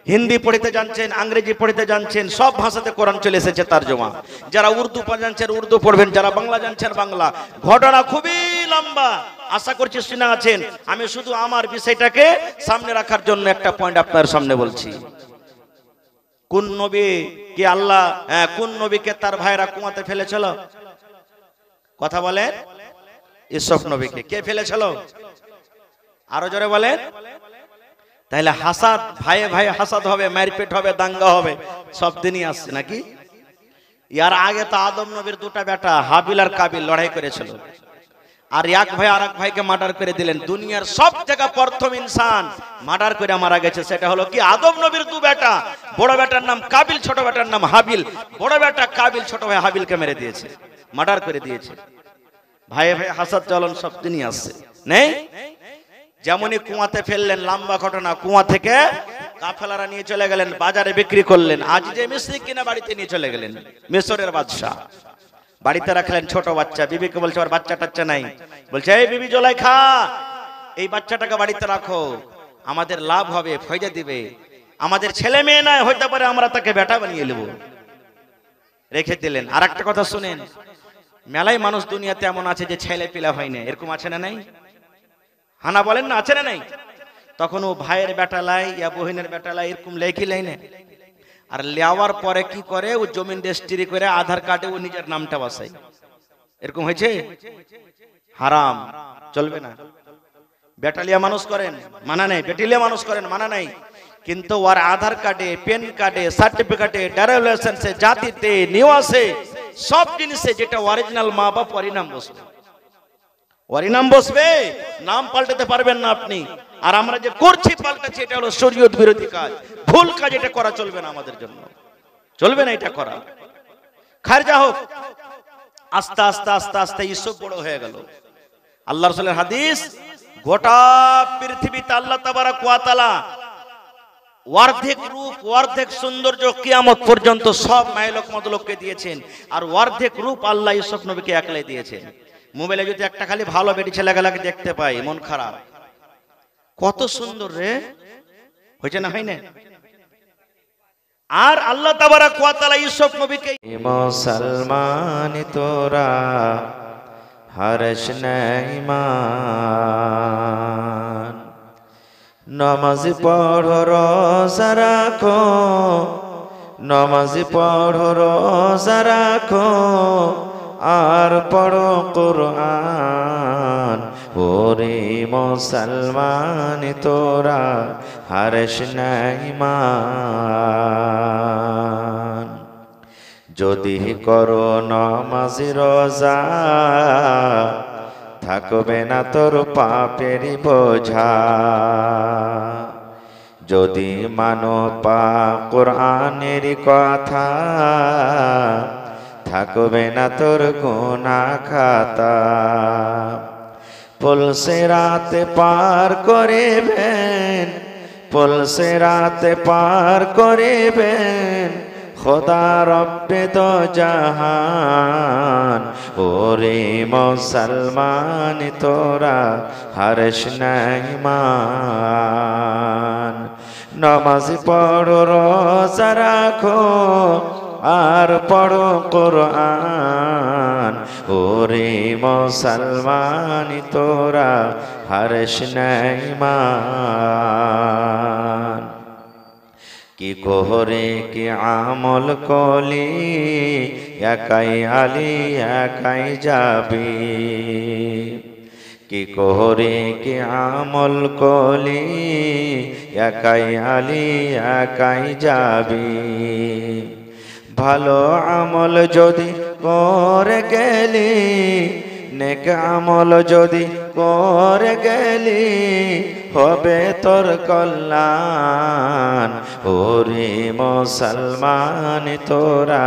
হিন্দি পড়িতে জানছেন, ইংরেজি পড়িতে জানছেন, সব ভাষাতে কোরআন চলে এসেছে তরজমা। যারা উর্দু জানছেন উর্দু পড়বেন, যারা বাংলা জানছেন বাংলা। ঘটনা খুবই লম্বা, আশা করছি শুনে আছেন। আমি শুধু আমার বিষয়টাকে সামনে রাখার জন্য একটা পয়েন্ট আপনার সামনে বলছি। কোন নবী কি আল্লাহ, কোন নবীকে তার ভাইরা কুয়াতে ফেলেছিল? কথা বলেন। ইউসুফ নবীকে কে ফেলেছিল? আরো জোরে বলেন। তাহলে হাসাদ, ভাইয়ে ভাই হাসাদ হবে, মারপিট হবে, দাঙ্গা হবে, সব দিনই আসছে নাকি? ইয়ার আগে তো আদম নবীর দুটা বেটা হাবিল আর কাবিল লড়াই করেছিল, আর এক ভাই আর এক ভাইকে মার্ডার করে দিলেন। দুনিয়ার সব জায়গা প্রথম ইনসান মার্ডার করে মারা গেছে, সেটা হলো কি? আদম নবীর দু বেটা, বড় বেটার নাম কাবিল, ছোট বেটার নাম হাবিল। বড় বেটা কাবিল ছোট ভাই হাবিলকে মেরে দিয়েছে, মার্ডার করে দিয়েছে। ভাইয়ে ভাই হাসাদ চলন সব দিনই আসছে, নেই? যেমনই কুয়াতে ফেললেন, লম্বা ঘটনা। কুয়া থেকে কাফেলারা নিয়ে চলে গেলেন, বাজারে বিক্রি করলেন। আজ যে মিশরি কিনা বাড়িতে নিয়ে চলে গেলেন, মিশরের বাদশা বাড়িতে রাখলেন ছোট বাচ্চা। বিবিকে বলছে, ওর বাচ্চা টাচ্চা নাই। বলছে, এই বিবি জুলাইখা, এই বাচ্চাটাকে বাড়িতে রাখো, আমাদের লাভ হবে, ফায়দা দিবে, আমাদের ছেলে মেয়ে নয়, হইতে পারে আমরা তাকে বেটা বানিয়ে নেব। রেখে দিলেন। আর একটা কথা শুনেন, মেলাই মানুষ দুনিয়াতে এমন আছে যে ছেলে পিলা হয় না, এরকম আছে না নাই? হানা বলেন না, আছে না নাই? তখন ও ভাইয়ের বেটা লাই ইয়া বহিনের বেটা লাই, এরকম লেখি লাই না। আর লেওয়ার পরে কি করে, ও জমিন রেজিস্ট্রি করে আধার কার্ডে ও নিজের নামটা বসায়। এরকম হয়েছে? হারাম, চলবে না। বেটালিয়া মানুষ করেন মানা নাই, বেটিলিয়া মানুষ করেন মানা নাই, কিন্তু ওর আধার কার্ডে, পেন কার্ডে, সার্টিফিকেটে, ড্রাইভিং লাইসেন্সে, জাতিতে, নিবাসে, সব জিনিসে যেটা অরিজিনাল মা বাপ, ওরই নাম বসবে, ওরই নাম বসবে। নাম পাল্টাতে পারবেন না আপনি। আর আমরা যে করছি পাল্টাচ্ছি, এটা হলো শরীয়ত বিরোধী কাজ, ভুল কাজ। এটা করা চলবে না, আমাদের জন্য চলবে না এটা করা। খারজা হোক। আস্তে আস্তে আস্তে আস্তে ইউসুফ বড় হয়ে গেল। আল্লাহ রাসূলের হাদিস, গোটা পৃথিবীতে আল্লাহ তাবারক ওয়া তাআলা অর্ধেক রূপ, অর্ধেক সৌন্দর্য কিয়ামত পর্যন্ত সব মাইলক মদলককে দিয়েছেন, আর অর্ধেক রূপ আল্লাহ ইউসুফ নবীকে একলাই দিয়েছেন। মোবাইলে যদি একটা খালি ভালো বেটি ছেলেগুলাকে দেখতে পাই, মন খারাপ। কত সুন্দর রে, হয়েছে না, হয় না? আর আল্লাহ তাবারক ওয়া তাআলা ইউসুফ নবীকে, মুসলমান তোরা হরশ নাই মান, নামাজ পড়ো রোজা রাখো, নামাজ পড়ো রোজা রাখো, আর পড়ো কুরআন। ওরে মুসলমান তোরা হরশ নাই মান, যদি করো নামাজ রোজা, থাকবে না তোর পাপের বোঝা। যদি মানো পাক কোরআনের কথা, থাকবে না তোর গুনাহ খাতা। পুলসে রাতে পার করিবেন, পুলসে রাতে পার করিবেন খোদা রব্বে দো জাহান। ওরে মুসলমান তোরা হর্ষ নাই মান। নামাজ পড়ো রোজা রাখো আর পড়ো কোরআন। ওরে মুসলমান তোরা হর্ষ নাই মান। কি কোহরে কি আমল কলি, একাই আলি একাই যাবি। কি কোহরে কি আমল কলি, একাই আলি একাই যাবি। ভালো আমল যদি করে গেলি, নেক আমল যদি করে গেলি, হবে তোর কল্যাণ। ওরে মুসলমান তোরা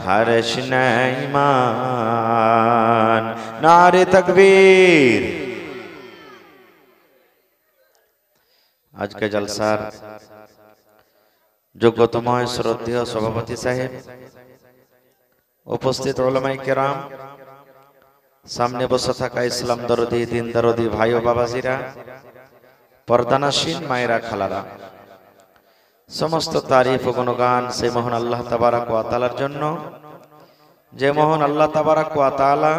হর্ষ নাই মান। নারে তাকবীর। আজকে জলসার যোগ্যতম শ্রদ্ধেয় সভাপতি সাহেব, উপস্থিত উলামায়ে কেরাম, সামনে বসে থাকা ইসলাম দরদি দিন দরদি ভাই ও বাবাজিরা, পর্দানাসীন মায়েরা খালারা, সমস্ত তারিফ ও গুণগান সেই মহান আল্লাহ তাবারক ওয়া তাআলার জন্য, যে মহান আল্লাহ তাবারক ওয়া তাআলা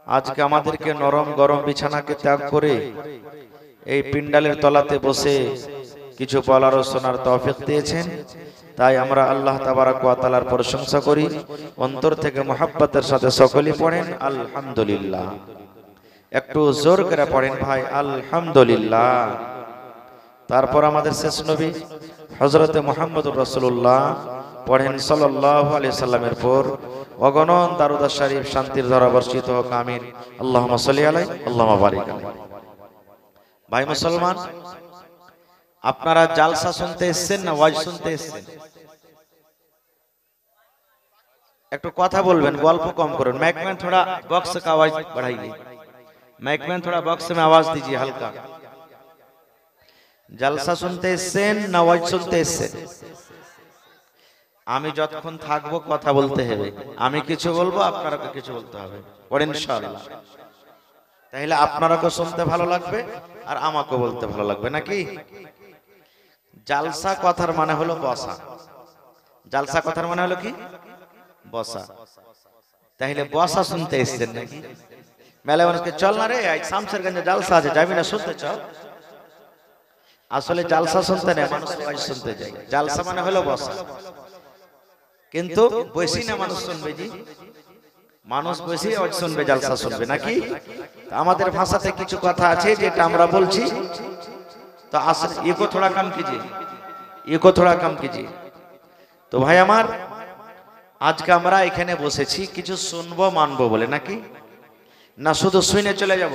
আজকে আমাদেরকে নরম গরম বিছানাকে ত্যাগ করে এই পিন্ডালের তলাতে বসে কিছু বলার ও শোনার তৌফিক দিয়েছেন। তাই আমরা আল্লাহ তাবারক ওয়া তাআলার প্রশংসা করি, অন্তর থেকে মুহাব্বতের সাথে সকলেই পড়েন আলহামদুলিল্লাহ। একটু জোর করে পড়েন ভাই আলহামদুলিল্লাহ। তারপর আমাদের শেষ নবী হযরতে মুহাম্মদুর রাসূলুল্লাহ পড়েন সাল্লাল্লাহু আলাইহি সাল্লামের পর অগণন দারুদ শরীফ শান্তির ধারা বর্ষিত হোক, আমিন। আল্লাহুম্মা সাল্লি আলাইহি আল্লাহুম্মা বারিক আলাইহি। ভাই মুসলমান, আপনারা জালসা শুনতে এসেছেন না ওয়াজ শুনতে এসেছেন? একটু কথা বলবেন, গল্প কম করুন। माइक में थोड़ा बॉक्स का आवाज बढ़ाइए, माइक में थोड़ा बॉक्स में आवाज दीजिए हल्का। জালসা শুনতে এসেছেন না ওয়াজ শুনতে এসেছেন? আমি যতক্ষণ থাকবো কথা বলতে হবে, আমি কিছু বলবো আপনারা কিছু বলতে হবে, পড়েন ইনশাআল্লাহ। তাহলে আপনারাও শুনতে ভালো লাগবে আর আমাকেও বলতে ভালো লাগবে, নাকি? জালসা কথার মানে হলো বসা। জালসা কথার মানে হলো কি? বসা। তাহলে বসা শুনতে এসেছেন নাকি? মেলায় মানুষকে চল না রে, আজ শামসেরগঞ্জে জালসা আছে, যাবি না শুনতে? চল। আসলে জালসা শুনতে নেই, মানুষ ওয়াজ শুনতে যায়। জালসা মানে হলো বসা, কিন্তু বসি না মানুষ শুনবে। জি, মানুষ বসে ওয়াজ শুনবে, জালসা শুনবে, নাকি? আমাদের ভাষাতে কিছু কথা আছে যেটা আমরা বলছি, তো আসলে ইকো थोड़ा कम कीजिए, ইকো थोड़ा कम कीजिए। তো ভাই আমার, আজকে আমরা এখানে বসেছি কিছু শুনবো মানবো বলে, নাকি? না শুধু শুনে চলে যাব?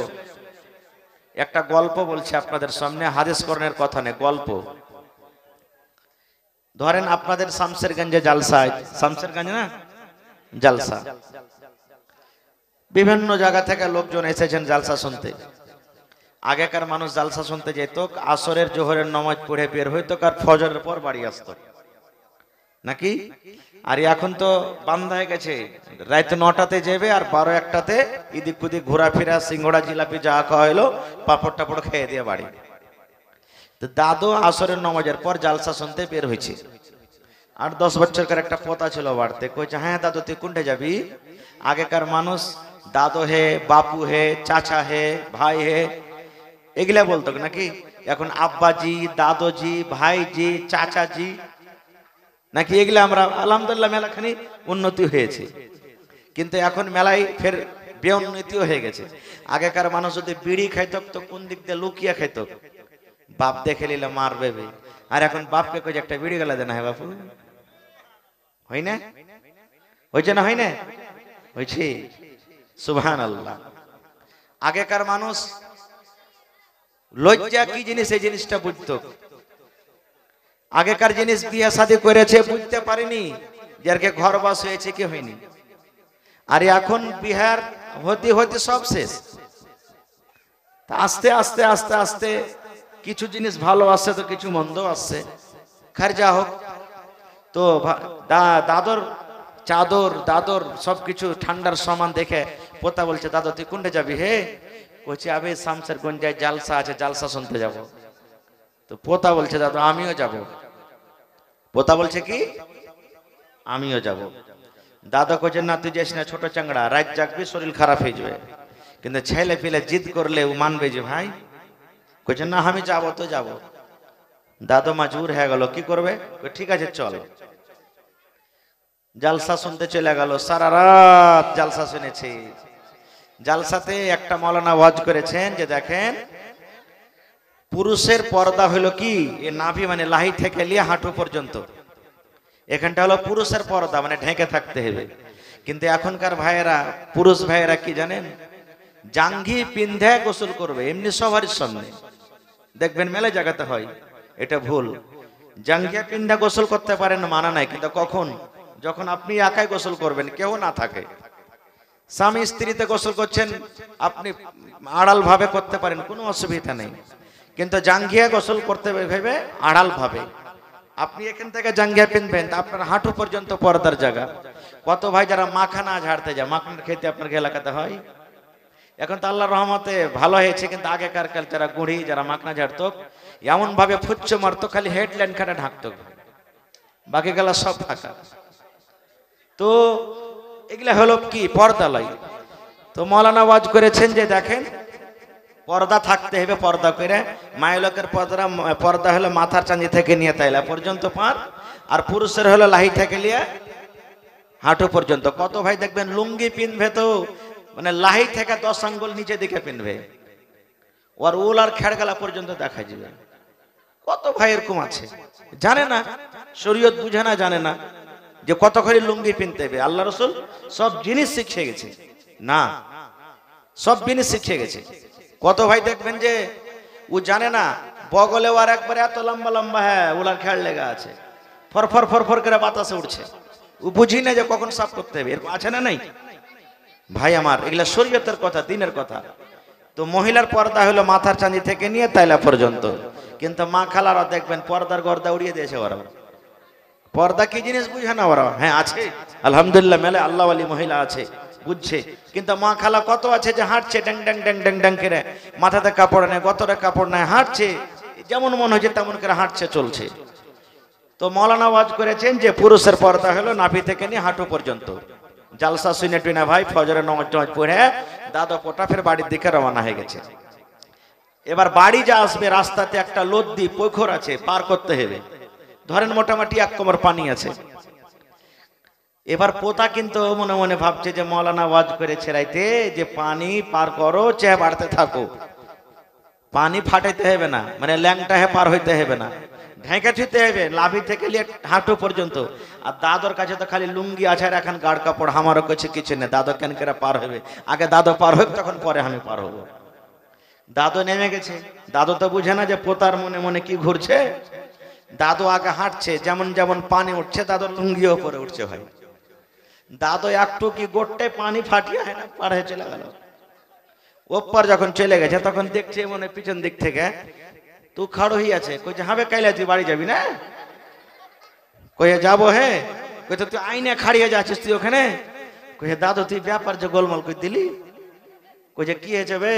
একটা গল্প বলছি আপনাদের সামনে, হাদিস করণের কথা নেই, গল্প। ধরেন আপনাদের শামসেরগঞ্জে জালসা, শামসেরগঞ্জ না জালসা, বিভিন্ন জায়গা থেকে লোকজন এসেছেন জালসা শুনতে। আগেকার মানুষ জালসা শুনতে যেত, আসরের জোহরের নামাজ পড়ে বের হইতো, আর ফজরের পর বাড়ি আসতো, নাকি? আর এখন তো বন্ধ হয়ে গেছে, রাত 9টাতে যাবে আর 12-1টাতে এদিক ওদিক ঘোরাফেরা, সিঙ্গড়া জিলাপি যা খাওয়া হলো পাপড় টাপড় খেয়ে দিয়ে বাড়ি। তো দাদু আসরের নামাজের পর জালসা শুনতে বের হয়েছে। 8-10 বছরকার একটা পোতা ছিল বাড়তে, কইছে হ্যাঁ দাদু তুই কোনটা যাবি? আগেকার মানুষ দাদু হে, বাপু হে, চাচা হে, ভাই হে এগুলা বলতো, নাকি? এখন আব্বাজি, দাদুজি, ভাইজি, চাচাজি, নাকি? এগুলা আমরা আলহামদুলিল্লাহ মেলাখানি উন্নতি হয়েছে, কিন্তু এখন মেলায় ফের বেউন্নতিও হয়ে গেছে। আগেকার মানুষ যদি বিড়ি খাইত তো কোন দিক দিয়ে লুকিয়ে খাইত, বাপ দেখে নিলে মারবে। আর এখন বাপকে কই একটা বিড়ি গেলা দেনা, হ্যাঁ বাপু, হয় না? হয়েছে না? হয় না? হয়েছে। সুবহানাল্লাহ। আগেকার মানুষ লজ্জা কি জিনিস এই জিনিসটা বুঝতো। আগেকার জিনিস বিয়ে শাদী করেছে বুঝতে পারিনি যে আর কে ঘর বাস হয়েছে কি হয়নি। আর এখন বিহার হতে হতে সব শেষ। আস্তে আস্তে আস্তে আস্তে কিছু জিনিস ভালো আসছে তো কিছু মন্দ আসছে। খার যা হোক, তো দাদর চাদর দাদর সবকিছু ঠান্ডার সমান দেখে পোতা বলছে, দাদা তুই কোনটা যাবি হে? কইছে আবে শামসের গঞ্জায় জালসা আছে, জালসা শুনতে যাব। তো পোতা বলছে দাদা আমিও যাব। পোতা বলছে কি আমিও যাব। দাদা কইছে না তুই যাস না, ছোট চাংড়া, রাত জাগবি, শরীর খারাপ হয়ে যাবে। কিন্তু ছেলে পেলে জিদ করলে ও মানবে যে ভাই। কইছে না আমি যাবো তো যাবো। দাদা মাজবুর হয়ে গেল, কি করবে? ঠিক আছে চল। জালসা শুনতে চলে গেল, সারা রাত জালসা শুনেছে। জালসাতে একটা মৌলানা ওয়াজ করেছেন যে দেখেন পুরুষের পর্দা হলো কি এ নাভি মানে লাহি থেকে নিয়ে হাঁটু পর্যন্ত, এখানটা হলো পুরুষের পর্দা মানে ঢেকে থাকতে হবে। কিন্তু এখনকার ভাইয়েরা, পুরুষ ভাইয়েরা কি জানেন, জাঙ্গি পিন্ধে গোসল করবে এমনি সবার সামনে, দেখবেন মেলে জায়গাতে হয়। এটা ভুল। জাঙ্গিয়া পিন্ধা গোসল করতে পারেন মানা নাই, কিন্তু কখন? যখন আপনি একাই গোসল করবেন, কেউ না থাকে। স্বামী স্ত্রীতে গোসল করছেন, আপনি আড়াল ভাবে করতে পারেন, কোনো অসুবিধা নেই। কিন্তু জাঙ্গিয়া গোসল করতে ভেবে আড়াল ভাবে আপনি এখান থেকে জাঙ্গিয়া পিনবেন, আপনার হাঁটু পর্যন্ত পর্দার জায়গা। কত ভাই যারা মাখানা ঝাড়তে যায়, মাখানা খেতে আপনার এলাকাতে হয়। এখন তো আল্লাহর রহমতে ভালো হয়েছে, কিন্তু আগেকার কাল যারা গুড়ি যারা মাখনা ঝাড়তো এমন ভাবে ফুচ্চো মারতো, খালি হেডলাইন কাটা ঢাকতো, বাকি গেলা সব ফাঁকা। তো এগুলা হলো কি পর্দা লাই। তো মৌলানা ওয়াজ করেছেন যে দেখেন পর্দা থাকতে হবে, পর্দা করে মায়ের পর্দা হলো মাথার চাঁদি থেকে নিয়ে তাইলা পর্যন্ত পার, আর পুরুষের হলো লাহি থেকে নিয়ে হাঁটু পর্যন্ত। কত ভাই দেখবেন লুঙ্গি পিনবে তো মানে লাহি থেকে 10 আঙ্গুল নিচে দিকে পিনবে, ওর উল আর খেড়গালা পর্যন্ত দেখা যাবে। কত ভাই এরকম আছে, জানে না শরীয়ত বুঝে না, জানে না যে কত করে লুঙ্গি পিনতে হবে। আল্লাহ রসুল সব জিনিস শিখিয়ে গেছে, না সব জিনিস শিখিয়ে গেছে। কত ভাই দেখবেন যে ও জানে না বগলে আর একবারে এত লম্বা লম্বা হ্যাঁ ওলার খেয়াল লেগা আছে, ফরফর ফরফর করে বাতাসে উঠছে, ও বুঝি না যে কখন সাফ করতে হবে। এরকম আছে না নাই ভাই আমার? এগুলা শরীয়তের কথা, দিনের কথা। তো মহিলার পর্দা হলো মাথার চাঁদি থেকে নিয়ে তাইলা পর্যন্ত। কিন্তু মা খালারা দেখবেন পর্দার গর্দা উড়িয়ে দিয়েছে ওরা। পর্দা কি জিনিস বুঝে না ওরা? হ্যাঁ আছে, আলহামদুলিল্লাহ মেলে আল্লাহওয়ালি মহিলা আছে, বুঝছে। কিন্তু মা খালা কত আছে যে হাঁটছে ড্যাং ড্যাং ড্যাং ড্যাং ড্যাং করে, মাথাতে কাপড় নেয়, গতরে কাপড় নেয়, হাঁটছে যেমন মনে হয়েছে তেমন করে হাঁটছে, চলছে। তো মৌলানা ওয়াজ করেছেন যে পুরুষের পর্দা হলো নাভি থেকে নিয়ে হাঁটু পর্যন্ত। জালসা শুনে টুনে ভাই ফজরের নামাজ পড়ে দাদা পোটা ফের বাড়ির দিকে রওনা হয়ে গেছে। এবার বাড়ি যা আসবে রাস্তাতে একটা লদ্দি পুকুর আছে, পার করতে হবে। ধরেন মোটামুটি 1 কোমর পানি আছে। এবার পোতা কিন্তু মনে মনে ভাবছে যে মৌলানা ওয়াজ করেছে রাইতে যে পানি পার করো, চেয়ে বাড়তে থাকো, পানি ফাটাইতে হবে না, মানে ল্যাংটা হে পার হইতে হবে না, ঢেকে ছুতে হবে লাভি থেকে নিয়ে হাঁটু পর্যন্ত। আর দাদর কাছে তো খালি লুঙ্গি আছে আর এখন গাঢ় কাপড়, আমারও কাছে কিছু নেই। দাদো কেন করে পার হবে? আগে দাদো পার হোক, তখন পরে আমি পার হবো। দাদু নেমে গেছে। দাদু তো বুঝে না যে পোতার মনে মনে কি ঘুরছে। দাদু আগে হাঁটছে, যেমন যেমন পানি উঠছে দাদুর লুঙ্গি উপরে উঠছে ভাই। দাদু একটু কি গোটে পানি ফাটিয়ে পার হয়ে চলে গেল। ওপর যখন চলে গেছে তখন দেখছে মনে পিছন দিক থেকে তুই খাড়ো হয়ে আছে। কইছে হবে কাইলে তুই বাড়ি যাবি না? কইয়া যাবো। হ্যাঁ। কইছে তুই আইনে খাড়িয়ে যাচ্ছিস তুই ওখানে? কইছে দাদু তুই ব্যাপার যে গোলমাল করে দিলি। কইছে কি হয়েছে বে?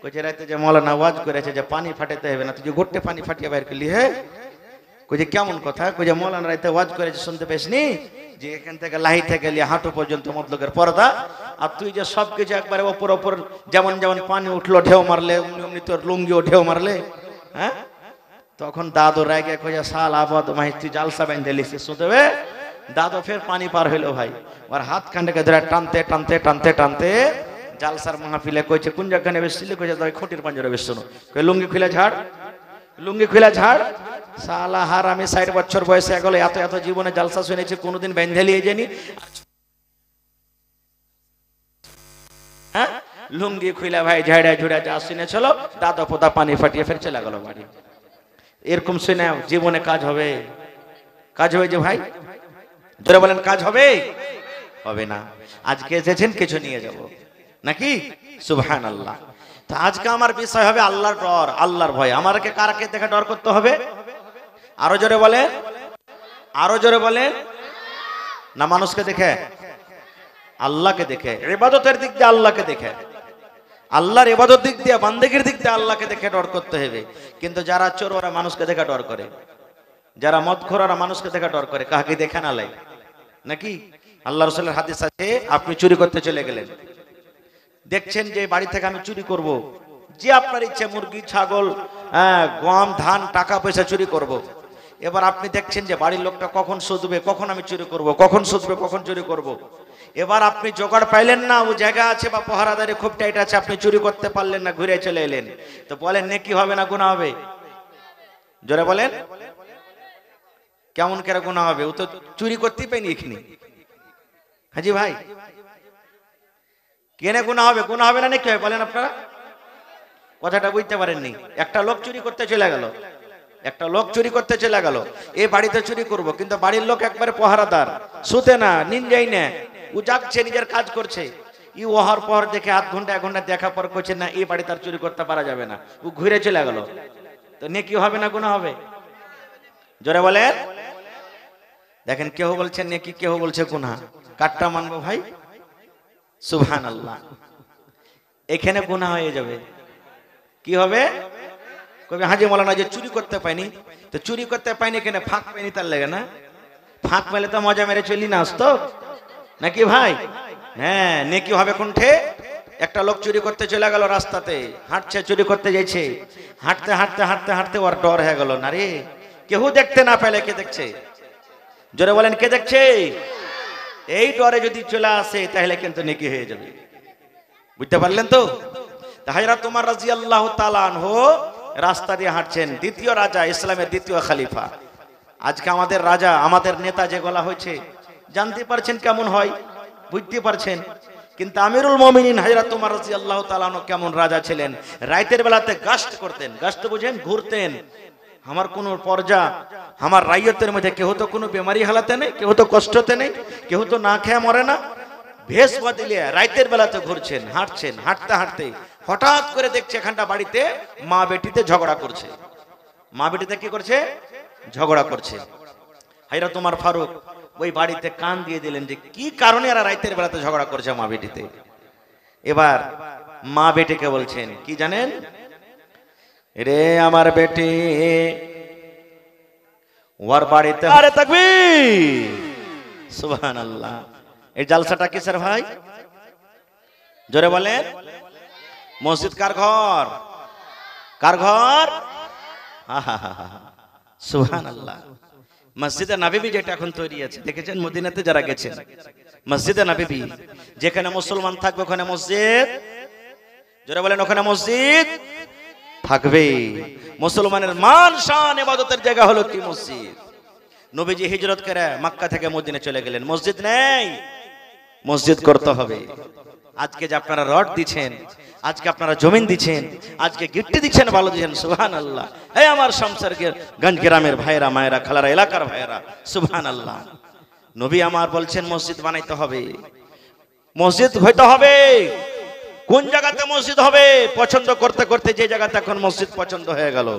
কইছে রাতে যে মৌলানা ওয়াজ করেছে যে পানি ফাটাতে হবে না, তুই যে গোটে পানি ফাটিয়ে বাইর করলি। হ্যাঁ। কইছে কেমন কথা? কইছে মৌলানা রাতে ওয়াজ করেছে শুনতে পেসনি যে এখান থেকে লাহি থেকে লিয়ে হাঁটু পর্যন্ত মতলকের পর্দা, আর তুই যে সবকিছু একবারে ওপর ওপর যেমন যেমন পানি উঠলো ঢেউ মারলে অমনি তোর লুঙ্গিও ঢেউ মারলে। হ্যাঁ। তখন দাদু রাগে কইয়া সাল আবাদ মাই তুই জালসা বেঁধে লিখছিস শুধবে। দাদু ফের পানি পার হইলো ভাই। ওর হাত খান্ডাকে ধরে টানতে টানতে টানতে টানতে জালসার মাহফিলে কইছে কোন জায়গায় বেসছিলে? কইছে তাই খুঁটির পাঞ্জরে বেসছো। কই লুঙ্গি খুলে ঝাড়, লুঙ্গি খুলে ঝাড়। সালা হার আমি 60 বছর বয়সে গেল, এত এত জীবনে জালসা শুনেছি, কোনোদিন বেঁধে লিয়ে যায়নি। হ্যাঁ। লুঙ্গি খুলে ভাই ঝাড়া ঝুড়া যা শুনে চলো, দাদা পোতা পানি ফাটিয়ে ফের চলে গেল বাড়ি। এরকম শুনে জীবনে কাজ হবে? কাজ হবে যে ভাই? জোরে বলেন, কাজ হবে? হবে না। আজকে এসেছেন কিছু নিয়ে যাব নাকি? সুবহানাল্লাহ। তো আজকে আমার বিষয় হবে আল্লাহর ডর, আল্লাহর ভয়। আমাকে কারকে দেখে ডর করতে হবে? আরো জোরে বলেন, আরো জোরে বলেন। না মানুষকে দেখে? আল্লাহকে দেখে। ইবাদতের দিক দিয়ে আল্লাহকে দেখে, আল্লাহর ইবাদত দিক দিয়ে, বান্দেগীর দিক দিয়ে আল্লাহকে দেখে ডর করতে হবে। কিন্তু যারা চোর ওরা মানুষকে দেখে ডর করে, যারা মদখোর ওরা মানুষকে দেখে ডর করে, কাকে দেখে না লাই নাকি? আল্লাহ রাসূলের হাদিস আছে, আপনি চুরি করতে চলে গেলেন, দেখছেন যে বাড়ি থেকে আমি চুরি করব, যে আপনার ইচ্ছে মুরগি, ছাগল, গম, ধান, টাকা পয়সা চুরি করব। এবার আপনি দেখছেন যে বাড়ির লোকটা কখন শুধবে, কখন আমি চুরি করব, কখন শুধবে, কখন চুরি করব। এবার আপনি জোগাড় পাইলেন না, ও জায়গা আছে বা পহারাদারি খুব টাইট আছে, আপনি চুরি করতে পারলেন না, ঘুরে চলে এলেন। তো বলেন নেকি হবে না গুনাহ হবে? জোরে বলেন, কেমন করে গুনাহ হবে? ও তো চুরি করতেই পাইনি এখানে। হাজি ভাই, কেনে গুনাহ হবে? গুনাহ হবে না নাকি হবে বলেন আপনারা? কথাটা বুঝতে পারেননি। একটা লোক চুরি করতে চলে গেল, একটা লোক চুরি করতে চলে গেল, এই বাড়িতে চুরি করব, কিন্তু বাড়ির লোক একবারে পহারাদার, শুতে না, নিন যাই না, ও যাচ্ছে নিজের কাজ করছে। ই ওহার পর দেখে আধ ঘন্টা 1 ঘন্টা দেখা পর করছে না, এই বাড়ি তার চুরি করতে পারা যাবে না, ও ঘুরে চলে গেল। তো নেকি হবে না গুনাহ হবে? জোরে বলেন। দেখেন, কেউ বলছে নেকি, কেউ বলছে গুনাহ। কাটটা মানবো ভাই? সুবহানাল্লাহ। এখানে গুনাহ হয়ে যাবে। কি হবে? কবে হাজি মাওলানা যে চুরি করতে পাইনি, তো চুরি করতে পাইনি কেন? ফাঁক পাইনি তার লাগে না? ফাঁক পেলে তো মজা মেরে চলি না আসতো নাকি ভাই? হ্যাঁ, নেকি হবে কোনঠে? একটা লোক চুরি করতে চলে গেল, রাস্তাতে হাঁটছে, চুরি করতে যাইছে, হাঁটতে হাঁটতে হাঁটতে হাঁটতে ওর ডর হয়ে গেল, না রে কেউ দেখতে না পেলে, কে দেখছে? জোরে বলেন, কে দেখছে? এই ডরে যদি চলে আসে তাহলে কিন্তু নেকি হয়ে যাবে। বুঝতে পারলেন তো? হযরত ওমর রাদিয়াল্লাহু তাআলা আনহু রাস্তা দিয়ে হাঁটছেন, দ্বিতীয় রাজা, ইসলামের দ্বিতীয় খলিফা। আজকে আমাদের রাজা, আমাদের নেতা যে বলা হয়েছে, জানতে পারছেন কেমন হয়, বুঝতে পারছেন। কিন্তু আমিরুল মুমিনিন হযরত ওমর রাদিয়াল্লাহু তাআলা আনহু কেমন রাজা ছিলেন? রাতের বেলাতে গাশত করতেন। গাশত বুঝেন? ঘুরতেন। আমার কোন পর্যা, আমার রাইয়তের মধ্যে কেউ তো কোনো বেমারি হালাতে নেই, কেউ তো কষ্টতে নেই, কেউ তো না খেয়ে মরে না। ভেষ বদলিয়ে রাতের বেলাতে ঘুরছেন, হাঁটছেন, হাঁটতে হাঁটতে হঠাৎ করে দেখছে এখানটা বাড়িতে মা বেটিতে ঝগড়া করছে। মা বেটিতে কি করছে? ঝগড়া করছে। হযরত ওমর ফারুক ওই বাড়িতে কান দিয়ে দিলেন যে কি কারণে এরা রাতের বেলাতে ঝগড়া করছে মা বেটিতে। এবার মা বেটিকে বলছেন কি জানেন? রে আমার বেটি, ওর বাড়িতে, আরে তাকবীর, সুবহানাল্লাহ। এই জালসাটা কিসের ভাই? জোরে বলেন। মসজিদ কার ঘর? কার ঘর? সুবহানাল্লাহ। মসজিদে নববী যেটা এখন তৈরি আছে, দেখেছেন মদিনাতে যারা গেছেন, মসজিদে নববী যেখানে মুসলমান থাকবে ওখানে মসজিদ, জোরে বলেন, ওখানে মসজিদ থাকবে। মুসলমানের মান শান ইবাদতের জায়গা হলো কি? মসজিদ। নবীজি হিজরত করে মক্কা থেকে মদিনা চলে গেলেন, মসজিদ নেই, মসজিদ করতে হবে। আজকে যে আপনারা রড দিচ্ছেন, আজকে আপনারা জমিন দিচ্ছেন, আজকে গিট্টি দিচ্ছেন, ভালো দিচ্ছেন, সুবহানাল্লাহ। এই আমার শামসারগঞ্জ গ্রামের ভাইরা, মায়েরা, খালারা, এলাকার ভাইরা, সুবহানাল্লাহ। নবী আমার বলছেন মসজিদ বানাইতে হবে, মসজিদ হইতে হবে। কোন জায়গাতে মসজিদ হবে? পছন্দ করতে করতে যে জায়গাতে এখন মসজিদ পছন্দ হয়ে গেল।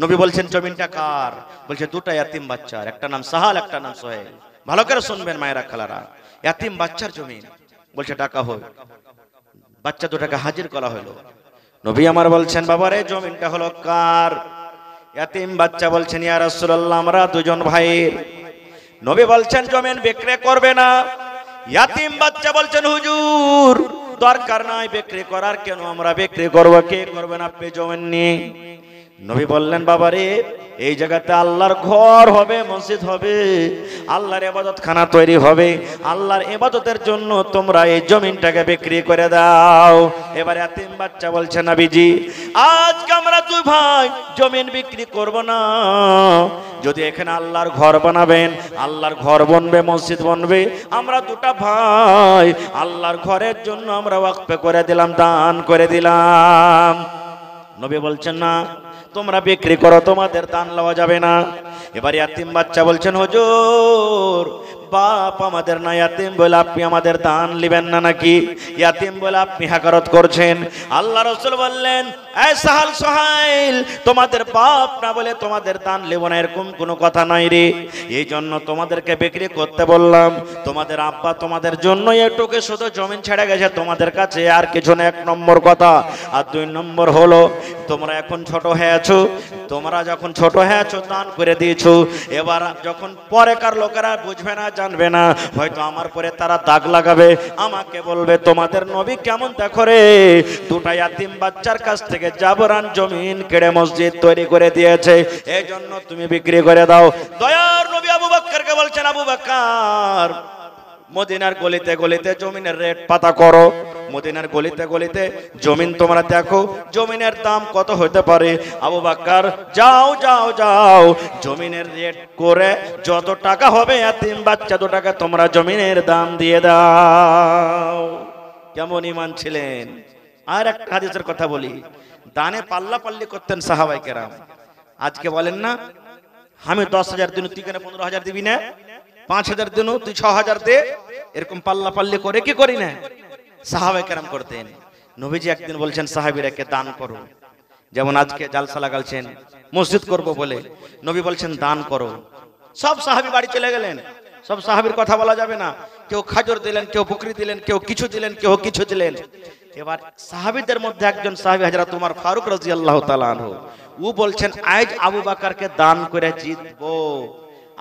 নবী বলছেন জমিনটা কার? বলছে দুটা ইয়াতিম বাচ্চার, একটা নাম সাহাল, একটা নাম সোহেল। ভালো করে শুনবেন মায়েরা, খালারা, ইয়াতিম বাচ্চার জমিন। বলছে টাকা হোক। বাচ্চা দুটাকে হাজির করা হলো। নবী আমার বলছেন বাবারে জমিনটা হলো কার? ইয়াতিম বাচ্চা বলছেন ইয়া রাসূলুল্লাহ আমরা দুজন ভাইয়ের। নবী বলছেন জমিন বিক্রি করবে না। ইয়াতিম বাচ্চা বলছেন হুজুর দরকার নাই বিক্রি করার, কেন আমরা বিক্রি করব? কে করবেন আপনি জমিন নিয়ে? নবী বললেন বাবারে এই জায়গাতে আল্লাহর ঘর হবে, মসজিদ হবে, আল্লাহর ইবাদত খানা তৈরি হবে, আল্লাহর ইবাদতের জন্য তোমরা এই জমিনটাকে বিক্রি করে দাও। এবারে ইয়াতিম বাচ্চা বলছে নবীজি আজকে আমরা দুই ভাই জমিন বিক্রি করব না। যদি এখানে আল্লাহর ঘর বানাবেন, আল্লাহর ঘর বনবে, মসজিদ বনবে, আমরা দুটা ভাই আল্লাহর ঘরের জন্য আমরা ওয়াকফ করে দিলাম, দান করে দিলাম। নবী বলছেন না তোমরা বিক্রি করো, তোমাদের দান লওয়া যাবে না। এবার ইয়াতিম বাচ্চা বলছেন হুজুর বাপ আমাদের না, ইয়াতিম বলে আপনি আমাদের দান লিবেন না নাকি? ইয়াতিম বলে আপনি হাকারত করছেন। আল্লাহ রাসূল বললেন, এই সাহাল সোহাইল, তোমাদের বাপ না বলে তোমাদের দান লিব না এরকম কোনো কথা নাই রে। এই জন্য তোমাদেরকে বিক্রি করতে বললাম। তোমাদের আব্বা তোমাদের জন্য এটুকু শুধু জমিন ছেড়ে গেছে তোমাদের কাছে, আর কিছু না, এক নম্বর কথা। আর দুই নম্বর হলো তোমরা এখন ছোট হয়েছো, তোমরা যখন ছোট হয়েছো দান করে দিয়েছো, এবার যখন পরেকার লোকেরা বুঝবে না জানবে না, হয়তো আমার পরে তারা দাগ লাগাবে, আমাকে বলবে তোমাদের নবী কেমন দেখো রে, দুটা ইয়াতিম বাচ্চার কাছ থেকে জাবরান জমিন কেড়ে মসজিদ তৈরি করে দিয়েছে, এই জন্য তুমি বিক্রি করে দাও। দয়ার নবী আবু বকরকে বলছেন, আবু বকর মদিনার গলিতে গলিতে জমিনের রেট পাতা করো, মদিনার গলিতে গলিতে জমিন তোমরা দেখো জমিনের দাম কত হতে পারে। আবু বকর যাও যাও যাও, জমিনের রেট করে যত টাকা হবে ইয়াতিম বাচ্চা দুটাকে তোমরা জমিনের দাম দিয়ে দাও। কেমন ঈমান ছিলেন। আর একটা হাদিসের কথা বলি, দানে পাল্লা পাল্লি করতেন সাহাবায়ে কেরাম। আজকে বলেন না আমি 10,000 দিন, তুই কেন 15,000 দিবি না, 5,000 দিন, তুই 6,000 দে, এরকম পাল্লা পাল্লি করে কি করি না সাহাবায়ে কেরাম করতেন। নবীজি একদিন বলছেন সাহাবীরাকে দান করো, যেমন আজকে জালসা লাগালছেন মসজিদ করব বলে, নবী বলছেন দান করো। সব সাহাবী বাড়ি চলে গেলেন, সব সাহাবীর কথা বলা যাবে না, কেউ খাজর দিলেন, কেউ বকরি দিলেন, কেউ কিছু দিলেন, কেউ কিছু দিলেন। এবার সাহাবীদের মধ্যে একজন সাহাবী হযরত ওমর ফারুক রাদিয়াল্লাহু তাআলা আনহু, ও বলছেন আজ আবু বকরকে দান করে জিতবো।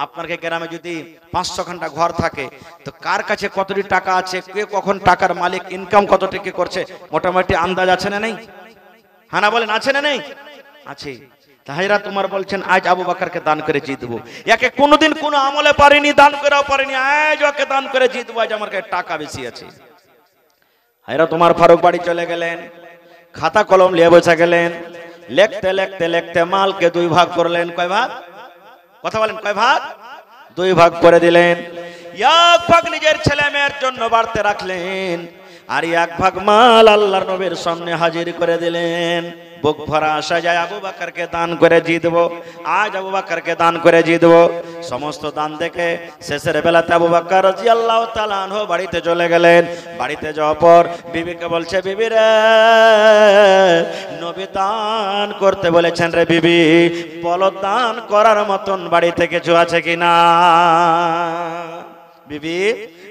আপনার গ্রামে যদি 500 ঘন্টা ঘর থাকে তো কার কাছে কতটি টাকা আছে, কে কখন টাকার মালিক, ইনকাম কত টাকা করছে, মোটামুটি আন্দাজ আছে না নেই? হ্যাঁ না বলেন, আছে না নেই? আছে। হযরত ওমর বলছেন আজ আবু বকরকে দান করে জিতবো। একে কোনোদিন কোনো আমলে পারেনি, দান করেও পারেনি, আজ ওকে দান করে জিতবো, আজ আমার কাছে টাকা বেশি আছে। হযরত ওমর ফারুক বাড়ি চলে গেলেন, খাতা কলম নিয়ে বসে গেলেন, লিখতে লিখতে লিখতে মালকে 2 ভাগ করলেন। কয় ভাগ? কথা বলেন, কয় ভাগ? 2 ভাগ করে দিলেন। 1 ভাগ নিজের ছেলে মেয়ের জন্য বাড়তে রাখলেন, আর 1 ভাগ মাল আল্লাহর নবীর সামনে হাজির করে দিলেন। বুক ভরা আশা যায় আবু বকরকে দান করে জিতবো, আজ আবু বকরকে দান করে জিতবো। সমস্ত দান দেখে শেষের বেলাতে আবু বকর রাদিয়াল্লাহু তাআলা আনহু বাড়িতে চলে গেলেন। বাড়িতে যাওয়ার পর বিবিকে বলছে, বিবি রে নবী দান করতে বলেছেন রে বিবি, বলো দান করার মতন বাড়িতে কিছু আছে কিনা। বিবি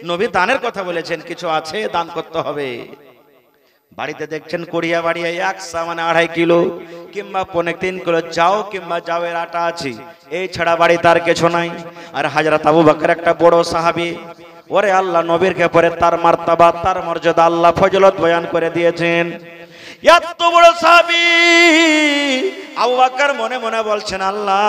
নবী দানের কথা বলেছেন, কিছু আছে, দান করতে হবে। বাড়িতে দেখছেন কড়িয়া বাড়িয়া 1 সা মানে 2.5 কিলো কিংবা 3.5 কিলো চাও কিংবা জাওয়ের আটা আছে, এই ছাড়া বাড়ি তার কিছু নাই। আর হযরত আবু বকর একটা বড় সাহাবী, ওরে আল্লাহ নবীর পরে তার মার্তাবা, তার মর্যাদা আল্লাহ ফজিলত বয়ান করে দিয়েছেন। এত বড় সাহাবী আবু বকর মনে মনে বলছেন, আল্লাহ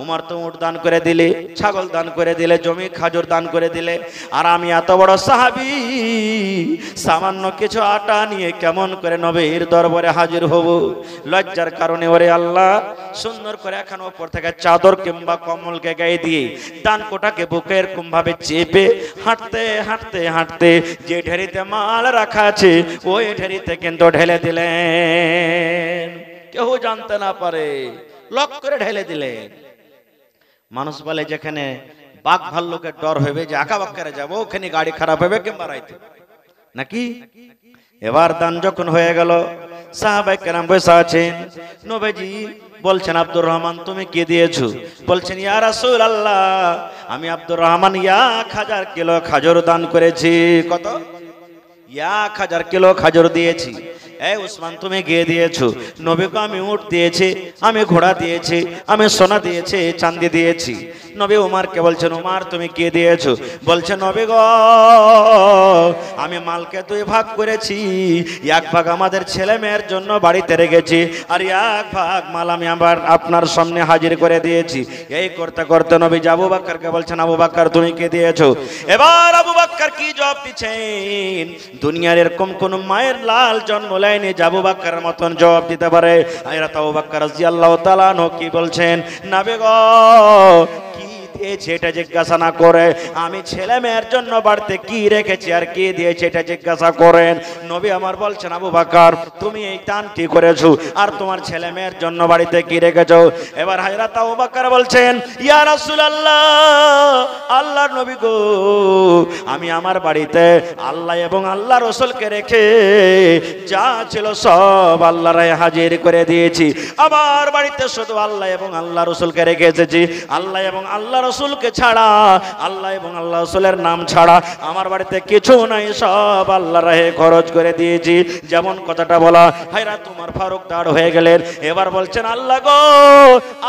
উমর তো উট দান করে দিলে, ছাগল দান করে দিলে, জমি খাজুর দান করে দিলে, আর আমি এত বড় সাহাবী সামান্য কিছু আটা নিয়ে কেমন করে নবীর দরবারে হাজির হব। লজ্জার কারণে ওরে আল্লাহ সুন্দর করে এখন উপর থেকে চাদর কিংবা কম্বলকে গায়ে দিয়ে দান কোটাকে বুকে এরকম ভাবে চেপে হাঁটতে হাঁটতে হাঁটতে যে ঢেরিতে মাল রাখা আছে ওই ঢেরিতে কিন্তু ঢেলে দিলেন, কেউ জানতে না পারে, লক করে ঢেলে দিলেন। মানুষ বলে যেখানে বাঘ ভাল্লুকের ডর হবে যে আঁকা বাক্কারে যাবো, ওখানে গাড়ি খারাপ হবে কিংবা রাইতে নাকি। এবার দান যখন হয়ে গেল, সাহাবায়ে কেরাম বসে আছেন, নবীজি বলছেন আব্দুর রহমান তুমি কি দিয়েছো? বলছেন ইয়া রাসূলুল্লাহ আমি আব্দুর রহমান 1000 কিলো খাজুর দান করেছি। কত? 1000 কিলো খাজুর দিয়েছি। এই উসমান তুমি গিয়ে দিয়েছো। নবীকে আমি উট দিয়েছি, আমি ঘোড়া দিয়েছি, আমি সোনা দিয়েছি, চাঁদি দিয়েছি। নবী উমারকে বলছেন উমার তুমি কি দিয়েছো? বলছে নবী গো আমি মালকে 2 ভাগ করেছি, 1 ভাগ আমাদের ছেলে মেয়ের জন্য বাড়িতে রেখেছি, আর 1 ভাগ মাল আমি আবার আপনার সামনে হাজির করে দিয়েছি। এই করতে করতে নবী আবু বকরকে বলছেন আবু বকর তুমি কি দিয়েছো? এবার আবু বকর কি জবাব দিচ্ছেন? দুনিয়ার এরকম কোন মায়ের লাল জন্ম লাইনে আবু বকরের মতন জবাব দিতে পারে। হযরত আবু বকর রাদিয়াল্লাহু তাআলা আনহু কি বলছেন? নবী গো কি দিয়েছি এটা জিজ্ঞাসা না করে আমি ছেলে মেয়ের জন্য বাড়িতে কি রেখেছি আর কি দিয়েছি এটা জিজ্ঞাসা করেন। নবী আমার বলছেন আবু বকর তুমি এই দানটি করেছো আর তোমার ছেলে মেয়ের জন্য বাড়িতে কি রেখেছো? এবার হযরত আবু বকর বলছেন ইয়া রাসূলুল্লাহ, আল্লাহর নবী গো, আমি আমার বাড়িতে আল্লাহ এবং আল্লাহ রাসূলকে রেখে যা ছিল সব আল্লাহর রাহে হাজির করে দিয়েছি। আমার বাড়িতে শুধু আল্লাহ এবং আল্লাহ রাসূলকে রেখে এসেছি। আল্লাহ এবং আল্লাহ রাসূলকে ছাড়া, আল্লাহ এবং আল্লাহ রাসূলের নাম ছাড়া আমার বাড়িতে কিছু নাই, সব আল্লাহর রাহে খরচ করে দিয়েছি। যেমন কথাটা বলা হযরত ওমর ফারুক দাঁড় হয়ে গেলেন। এবার বলছেন আল্লাহ গো,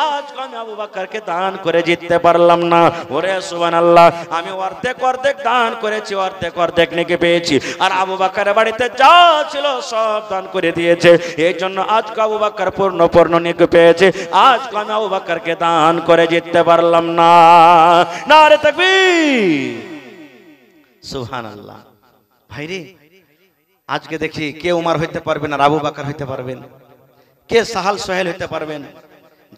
আজ আমি আবু বকরকে দান করে জিততে পারলাম না। ওরে সুবহানাল্লাহ, আমি অর্ধেক অর্ধেক দান করেছি, অর্ধেক অর্ধেক নেকি পেয়েছি। আর আবু বকরের বাড়িতে যা ছিল সব দান করে দিয়েছে। এই জন্য আজ আবু বকর পূর্ণ পূর্ণ নেকি পেয়েছে। আজ আমি আবু বকরকে দান করে জিততে পারলাম না। নারে তাকবীর, সুবহানাল্লাহ। ভাইরে, আজকে দেখি কে উমর হইতে পারবেন আর আবু বকর হইতে পারবেন? কে সাহাল সোহেল হইতে পারবেন?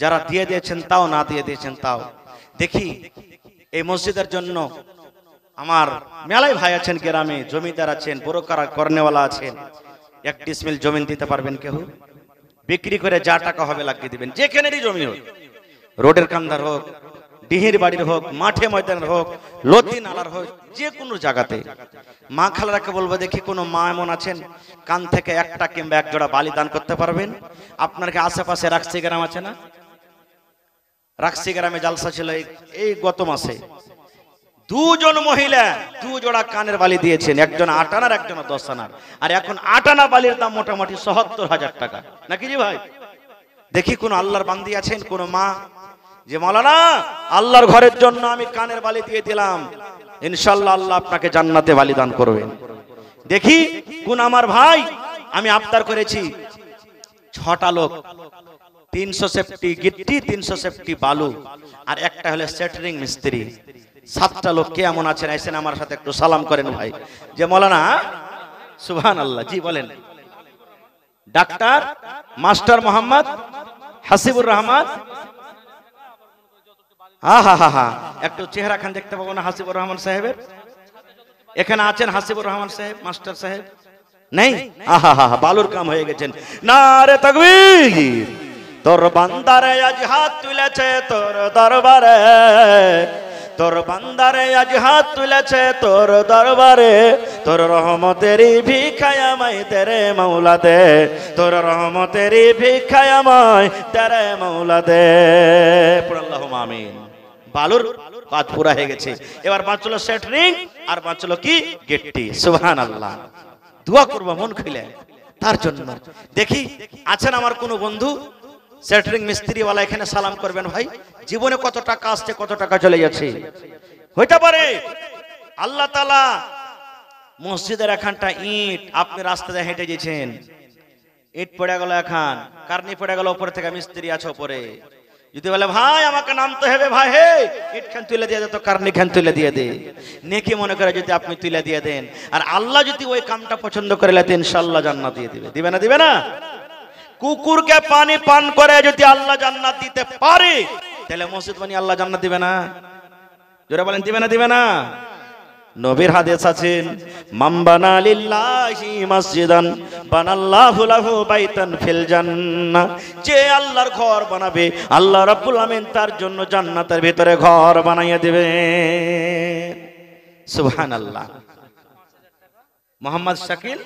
যারা দিয়ে দিয়েছেন তাও, না দিয়ে দিয়েছেন তাও। দেখি এই মসজিদের জন্য আমার মেলাই ভাই আছেন, গ্রামে জমিদার আছেন, বড়কারা করনেওয়ালা আছেন। 1 ডিসমিল জমি দিতে পারবেন কেউ? বিক্রি করে যা টাকা হবে লাগিয়ে দিবেন, যেখানেরই জমি হোক, রোডের কান্দার হোক, ডিহির বাড়ির হোক, মাঠে ময়দানের হোক, লতি নালার হোক, যে কোনো জায়গাতে। মা খালারাকে বলবো, দেখি কোনো মা এমন আছেন কান থেকে একটা কিংবা এক জোড়া বালি দান করতে পারবেন? আপনার কি আশেপাশে রাকসি গ্রাম আছে না? রাকসি গ্রামে জালসা ছিল এই গত মাসে। 2 জন মহিলা 2 জোড়া কানের বালি দিয়েছেন, একজন 8 আনার একজন 10 আনার। আর এখন 8 আনা বালির দাম মোটামুটি ৭০,০০০ টাকা, নাকি জি ভাই? দেখি কোন আল্লাহর বান্দি আছেন, কোন মা যে মাওলানা আল্লাহর ঘরের জন্য আমি কানের বালি দিয়ে দিলাম, ইনশাআল্লাহ আল্লাহ আপনাকে জান্নাতে বালি দান করবেন। দেখি কোন আমার ভাই, আমি আবদার করেছি 6টা লোক, 300 সেফটি গিট্টি, 300 সেফটি বালু, আর একটা হলো সেটরিং মিস্ত্রি। 7টা লোক কে এমন আছেন, আইসেন আমার সাথে একটু সালাম করেন ভাই। যে মাওলানা সুবহানাল্লাহ, জি বলেন। ডাক্তার মাস্টার মোহাম্মদ হাসিবুর রহমান, একটু চেহারা খান দেখতে পাবো না হাসিবুর রহমান সাহেবের? এখানে আছেন হাসিবুর রহমান সাহেব, মাস্টার সাহেব নেই? বালুর কাম হয়ে গেছেন। নারে তাকবীর। তোর বান্দারে আজ হাত তুলেছে তোর দরবারে, তোর বান্দারে আজ হাত তুলেছে তোর দরবারে, তোর রহমতেরই ভিখায় আমায় তেরে মৌলা দে, তোর রহমতেরই ভিখায় আমায় তেরে মৌলা দে। আল্লাহুম্মা আমিন। বালুর কাজ পুরা হয়ে গেছে, এবার বাঁচলো সেটরিং আর বাঁচলো কি গেটটি। সুবহানাল্লাহ। দোয়া করব মন খুলে তার জন্য। দেখি আছেন আমার কোন বন্ধু সেটরিং মিস্ত্রিওয়ালা, এখানে সালাম করবেন ভাই। জীবনে কত টাকা আসছে, কত টাকা চলে যাচ্ছে। হইতে পারে আল্লাহ তাআলা মসজিদের এখানটা ইট, আপনি রাস্তায় হেঁটে গেছেন, ইট পড়ে গেল, এখন কারনি পড়ে গেল, উপরে থেকে মিস্ত্রি আছে উপরে, যদি বলে ভাই আমাকে নামতে হবে, ভাই হে ইট খান তুলে দিয়ে দে, তো কারনি খান তুলে দিয়ে দে, নেকি মনে করে যদি আপনি তুলে দিয়ে দেন, আর আল্লাহ যদি ওই কামটা পছন্দ করে লেতে, ইনশাআল্লাহ জান্নাত দিয়ে দিবে। দিবে না? দিবে না? কুকুরকে পানি পান করে যদি আল্লাহ জান্নাত দিতে পারে, তাহলে মসজিদ বানিয়ে আল্লাহ জান্নাত দিবে না? জোরে বলেন, দিবে না? দিবে না? নবীর হাদিস আছেন, মান বানা লিল্লাহি মসজিদান বানাল্লাহু লাহু বাইতান ফিল জান্নাহ। যে আল্লাহর ঘর বানাবে, আল্লাহ রাব্বুল আমিন তার জন্য জান্নাতের ভিতরে ঘর বানাইয়া দিবেন। সুবহানাল্লাহ। মোহাম্মদ শাকিল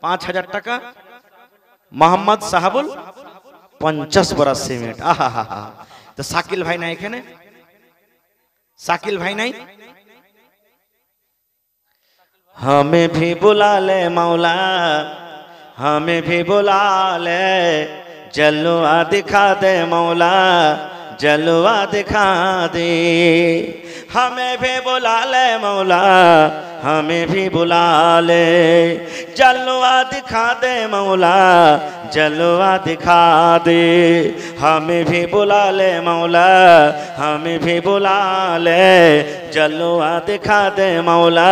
৫,০০০ টাকা, মোহাম্মদ সাহাবুল 50 বড়া সিমেন্ট। আহা, তো শাকিল ভাই নাই এখানে? শাকিল ভাই নাই? हमें भी बुला ले मौला, हमें भी बुला ले, जलवा दिखा दे मौला, जलवा दिखा दे। हमें भी बुला ले मौला, हमें भी बुला ले, जलवा दिखा दे मौला, जलवा दिखा दे, हमें भी बुला ले मौला, हमें भी बुला ले, जलवा दिखा दे मौला,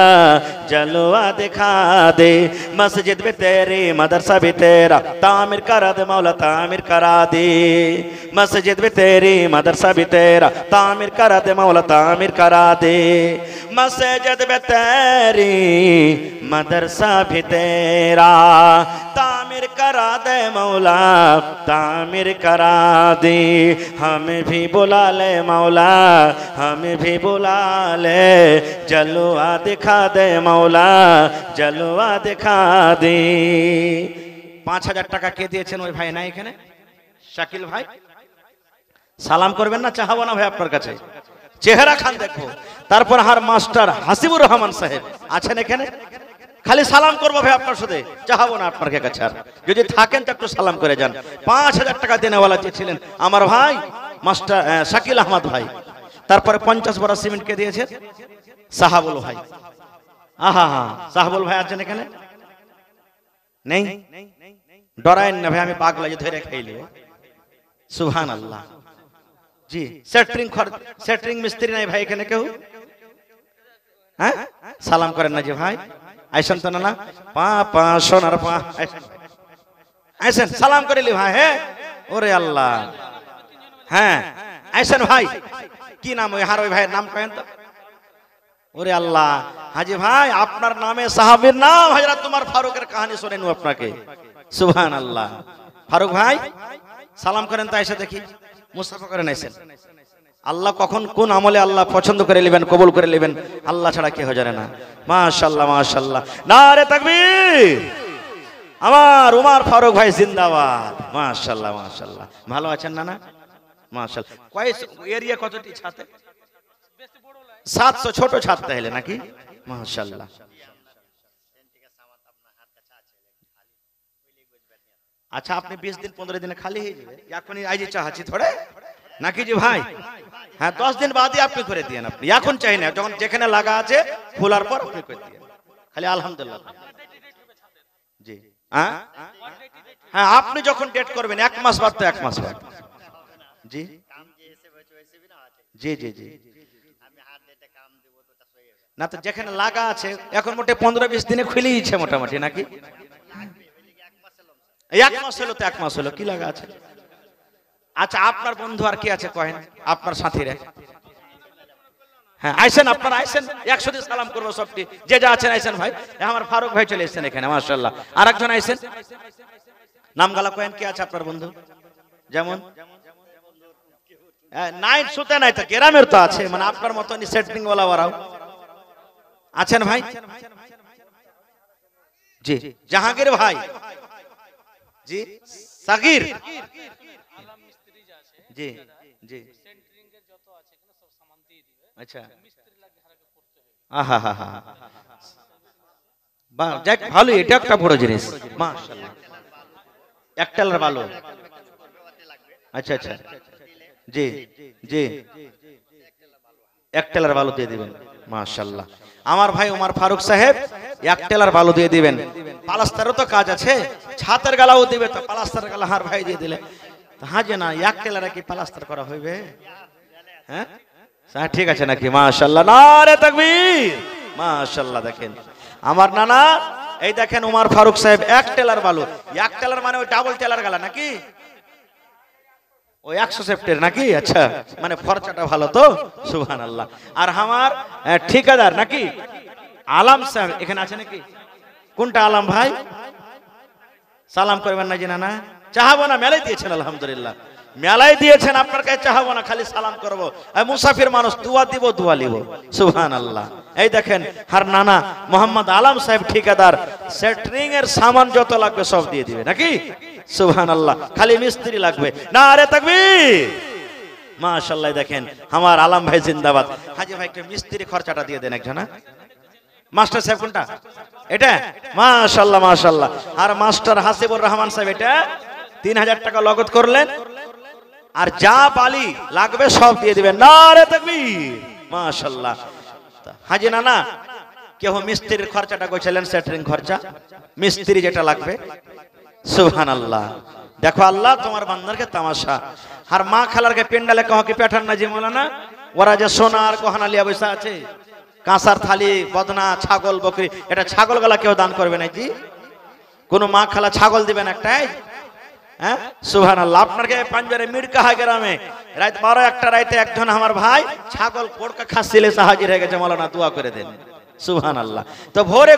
जलवा दिखा दे। मस्जिद भी तेरी, मदरसा भी तेरा, तामीर करा दे मौला, तामीर करा दे। मस्जिद भी तेरी, मदरसा भी तेरा, तामीर करा दे मौला, तामीर करा दे। मस्जिद भी तेरी, मदरसा भी तेरा, तामीर करा दे मौला, तामीर करा दे। हमें भी बुला ले मौला, हमें भी बुला ले, जलवा दिखा दे मौला, जलवा दिखा दे। 5000 টাকা কে দিয়েছেন ওই ভাই না এখানে? শাকিল ভাই, সালাম করবেন না? চাহাবো না ভাই আপনার কাছে, চেহারা খান দেখবো। তারপর হার মাস্টার হাসিবুর রহমান সাহেব আছেন এখানে, খালি সালাম করবো ভাই আপনার সাথে, চাহাবো না আপনার কাছে। আর যদি থাকেন তো একটু সালাম করে যান। 5000 টাকা দেনেওয়ালা যে ছিলেন আমার ভাই মাস্টার শাকিল আহমদ ভাই। তারপরে 50 বড় সিমেন্ট কে দিয়েছেন? সাহাবুল ভাই। আহা হা, সাহাবুল ভাই আছেন এখানে? নেই? ডরায়েন না ভাই, আমি পাগলা যে ধরে খাইলে। সুবহানাল্লাহ। জি, সেটরিং মিস্ত্রি নাই ভাই এখানে কেউ? হ্যাঁ, সালাম করেন না যে ভাই, আইসেন তো না, পা পা সোনার পা, আইসেন সালাম করিলি ভাই। হ্যাঁ, ওরে আল্লাহ, হ্যাঁ আইসেন ভাই। কি নাম ওই হার ওই ভাইয়ের নাম কয়েন তো? ওরে আল্লাহ, হাজি ভাই আপনার নামে সাহাবীর নাম হযরত উমর ফারুকের কাহিনী শুনেনু আপনাকে। সুবহানাল্লাহ। ফারুক ভাই সালাম করেন তো, এসে দেখি মুস্তাফা করেন, আইসেন। আল্লাহ কখন কোন আমলে আল্লাহ পছন্দ করে নেবেন, কবুল করে নেবেন, আল্লাহ ছাড়া কেউ জানে না। মাশাআল্লাহ মাশাআল্লাহ, নারে তাকবীর। আমার উমর ফারুক ভাই জিন্দাবাদ। মাশাআল্লাহ মাশাআল্লাহ। ভালো আছেন না? না মাশাআল্লাহ। কয় এরিয়া কতটি ছাতে? 700 ছোট ছাদ তাহলে নাকি? মাশাআল্লাহ। আচ্ছা, আপনি 20 দিন 15 দিনে খালি হয়ে যাবে, এখনই আইজি চাহাচ্ছি থোড়ে নাকি জি ভাই? হ্যাঁ, 10 দিন বাদই আপনি করে দিয়েন। আপনি এখন চাই না, যখন যেখানে লাগা আছে খোলার পর আপনি করে দিয়েন খালি। আলহামদুলিল্লাহ। জি হ্যাঁ হ্যাঁ, আপনি যখন ডেট করবেন 1 মাস বাদ তো 1 মাস বাদ। জি জি জি জি, না তো যেখানে লাগা আছে এখন মোটে 15-20 দিনে খুলে দিচ্ছে মোটামুটি নাকি? 1 মাস হলো তো 1 মাস হলো, কি লাগা আছে? আচ্ছা, আপনার বন্ধু আর কি আছে কহেন, আপনার সাথীরা? হ্যাঁ আইসেন, আপনারা আইসেন, একসাথে সালাম করবো সবটি, যে যা আছেন আইসেন ভাই। আমার ফারুক ভাই চলে এসেছেন এখানে, মাশাআল্লাহ। আরেকজন আইসেন, নাম গালা কহেন, কি আছে আপনার বন্ধু? যেমন নাইট সুতে নাই তো গ্রামের তো আছে, মানে আপনার মতন সেটিং ওয়ালা ওরাও আছেন ভাই। জি, জাহাঙ্গীর ভাই। জি, সাকির। জি জি, আচ্ছা, আহা হা হা, বাহ, যাক ভালো, এটা একটা বড় জিনিস মাশাআল্লাহ। একটালার ভালো। আচ্ছা আচ্ছা, জি জি, একটালার ভালো দিয়ে দিবেন মাশাআল্লাহ। আমার ভাই উমর ফারুক সাহেব একটালার ভালো দিয়ে দিবেন। পালাস্তারও তো কাজ আছে, ছাতের গালাও দিবে, তো পালাস্তারের গালা হার ভাই দিয়ে দিলে হ্যাঁ যে না, একটালারে কি পালাস্তার করা হইবে? হ্যাঁ ঠিক আছে নাকি? মাশাআল্লাহ, নারে তাকবীর, মাশাআল্লাহ। দেখেন আমার নানা, এই দেখেন উমর ফারুক সাহেব এক টেলার বালু। এক টেলার মানে ওই ডাবল টেলার গালা নাকি? ওই 100 সেফটের নাকি? আচ্ছা, মানে খরচাটা ভালো তো, সুবহানাল্লাহ। আর আমার ঠিকাদার নাকি আলাম সাহেব এখানে আছে নাকি? কোনটা আলাম ভাই? সালাম করবেন না জিনা? না চাহাবো না, মেলাই দিয়েছেন আলহামদুলিল্লাহ, মেলাই দিয়েছেন, আপনার কাছে চাহাবো না, খালি সালাম করবো। মুসাফির মানুষ, দুয়া দিব, দুয়া লিব, সুবহানাল্লাহ। এই দেখেন হার নানা মোহাম্মদ আলাম সাহেব ঠিকাদার, সেটরিং এর সামান যত লাগবে সব দিয়ে দিবে নাকি? সুবহানাল্লাহ, খালি মিস্ত্রি লাগবে। নারে তাকবীর, মাশাআল্লাহ। দেখেন আমার আলাম ভাই জিন্দাবাদ। হাজি ভাইকে মিস্ত্রি খরচাটা দিয়ে দেন একজন। মাস্টার সাহেব কোনটা? এটা মাশাআল্লাহ মাশাআল্লাহ। আর মাস্টার হাসিবুর রহমান সাহেব এটা 3000 টাকা লগত করলেন, আর যা বালি লাগবে সব দিয়ে দিবেন। নারে তাকবীর, মাশাআল্লাহ। হাজি নানা কেউ মিস্ত্রির খরচাটা কইছিলেন, সেটরিং খরচা, মিস্ত্রি যেটা লাগবে সুবহানাল্লাহ। দেখো আল্লাহ তোমার বান্দারকে তামাশা। আর মা খালারকে পেন্ডালে কহকে পেঠান না যে মৌলানা, ওরা যে সোনার গহনা লিয়া বসে আছে, কাঁসার থালি, বদনা, ছাগল, বকরি, এটা ছাগল গলা কেউ দান করবে না জি? কোন মা খালা ছাগল দিবেন একটাই? হ্যাঁ, সুবহানাল্লাহ। আপনাকে পাঞ্জারে মিরকাহা গ্রামে রাত 12-1টা রাইতে একজন আমার ভাই ছাগল পোড়কা খাসিলে হাজির হয়ে গেছে, মৌলানা দোয়া করে দেন। সুবহানাল্লাহ। তো ভোরে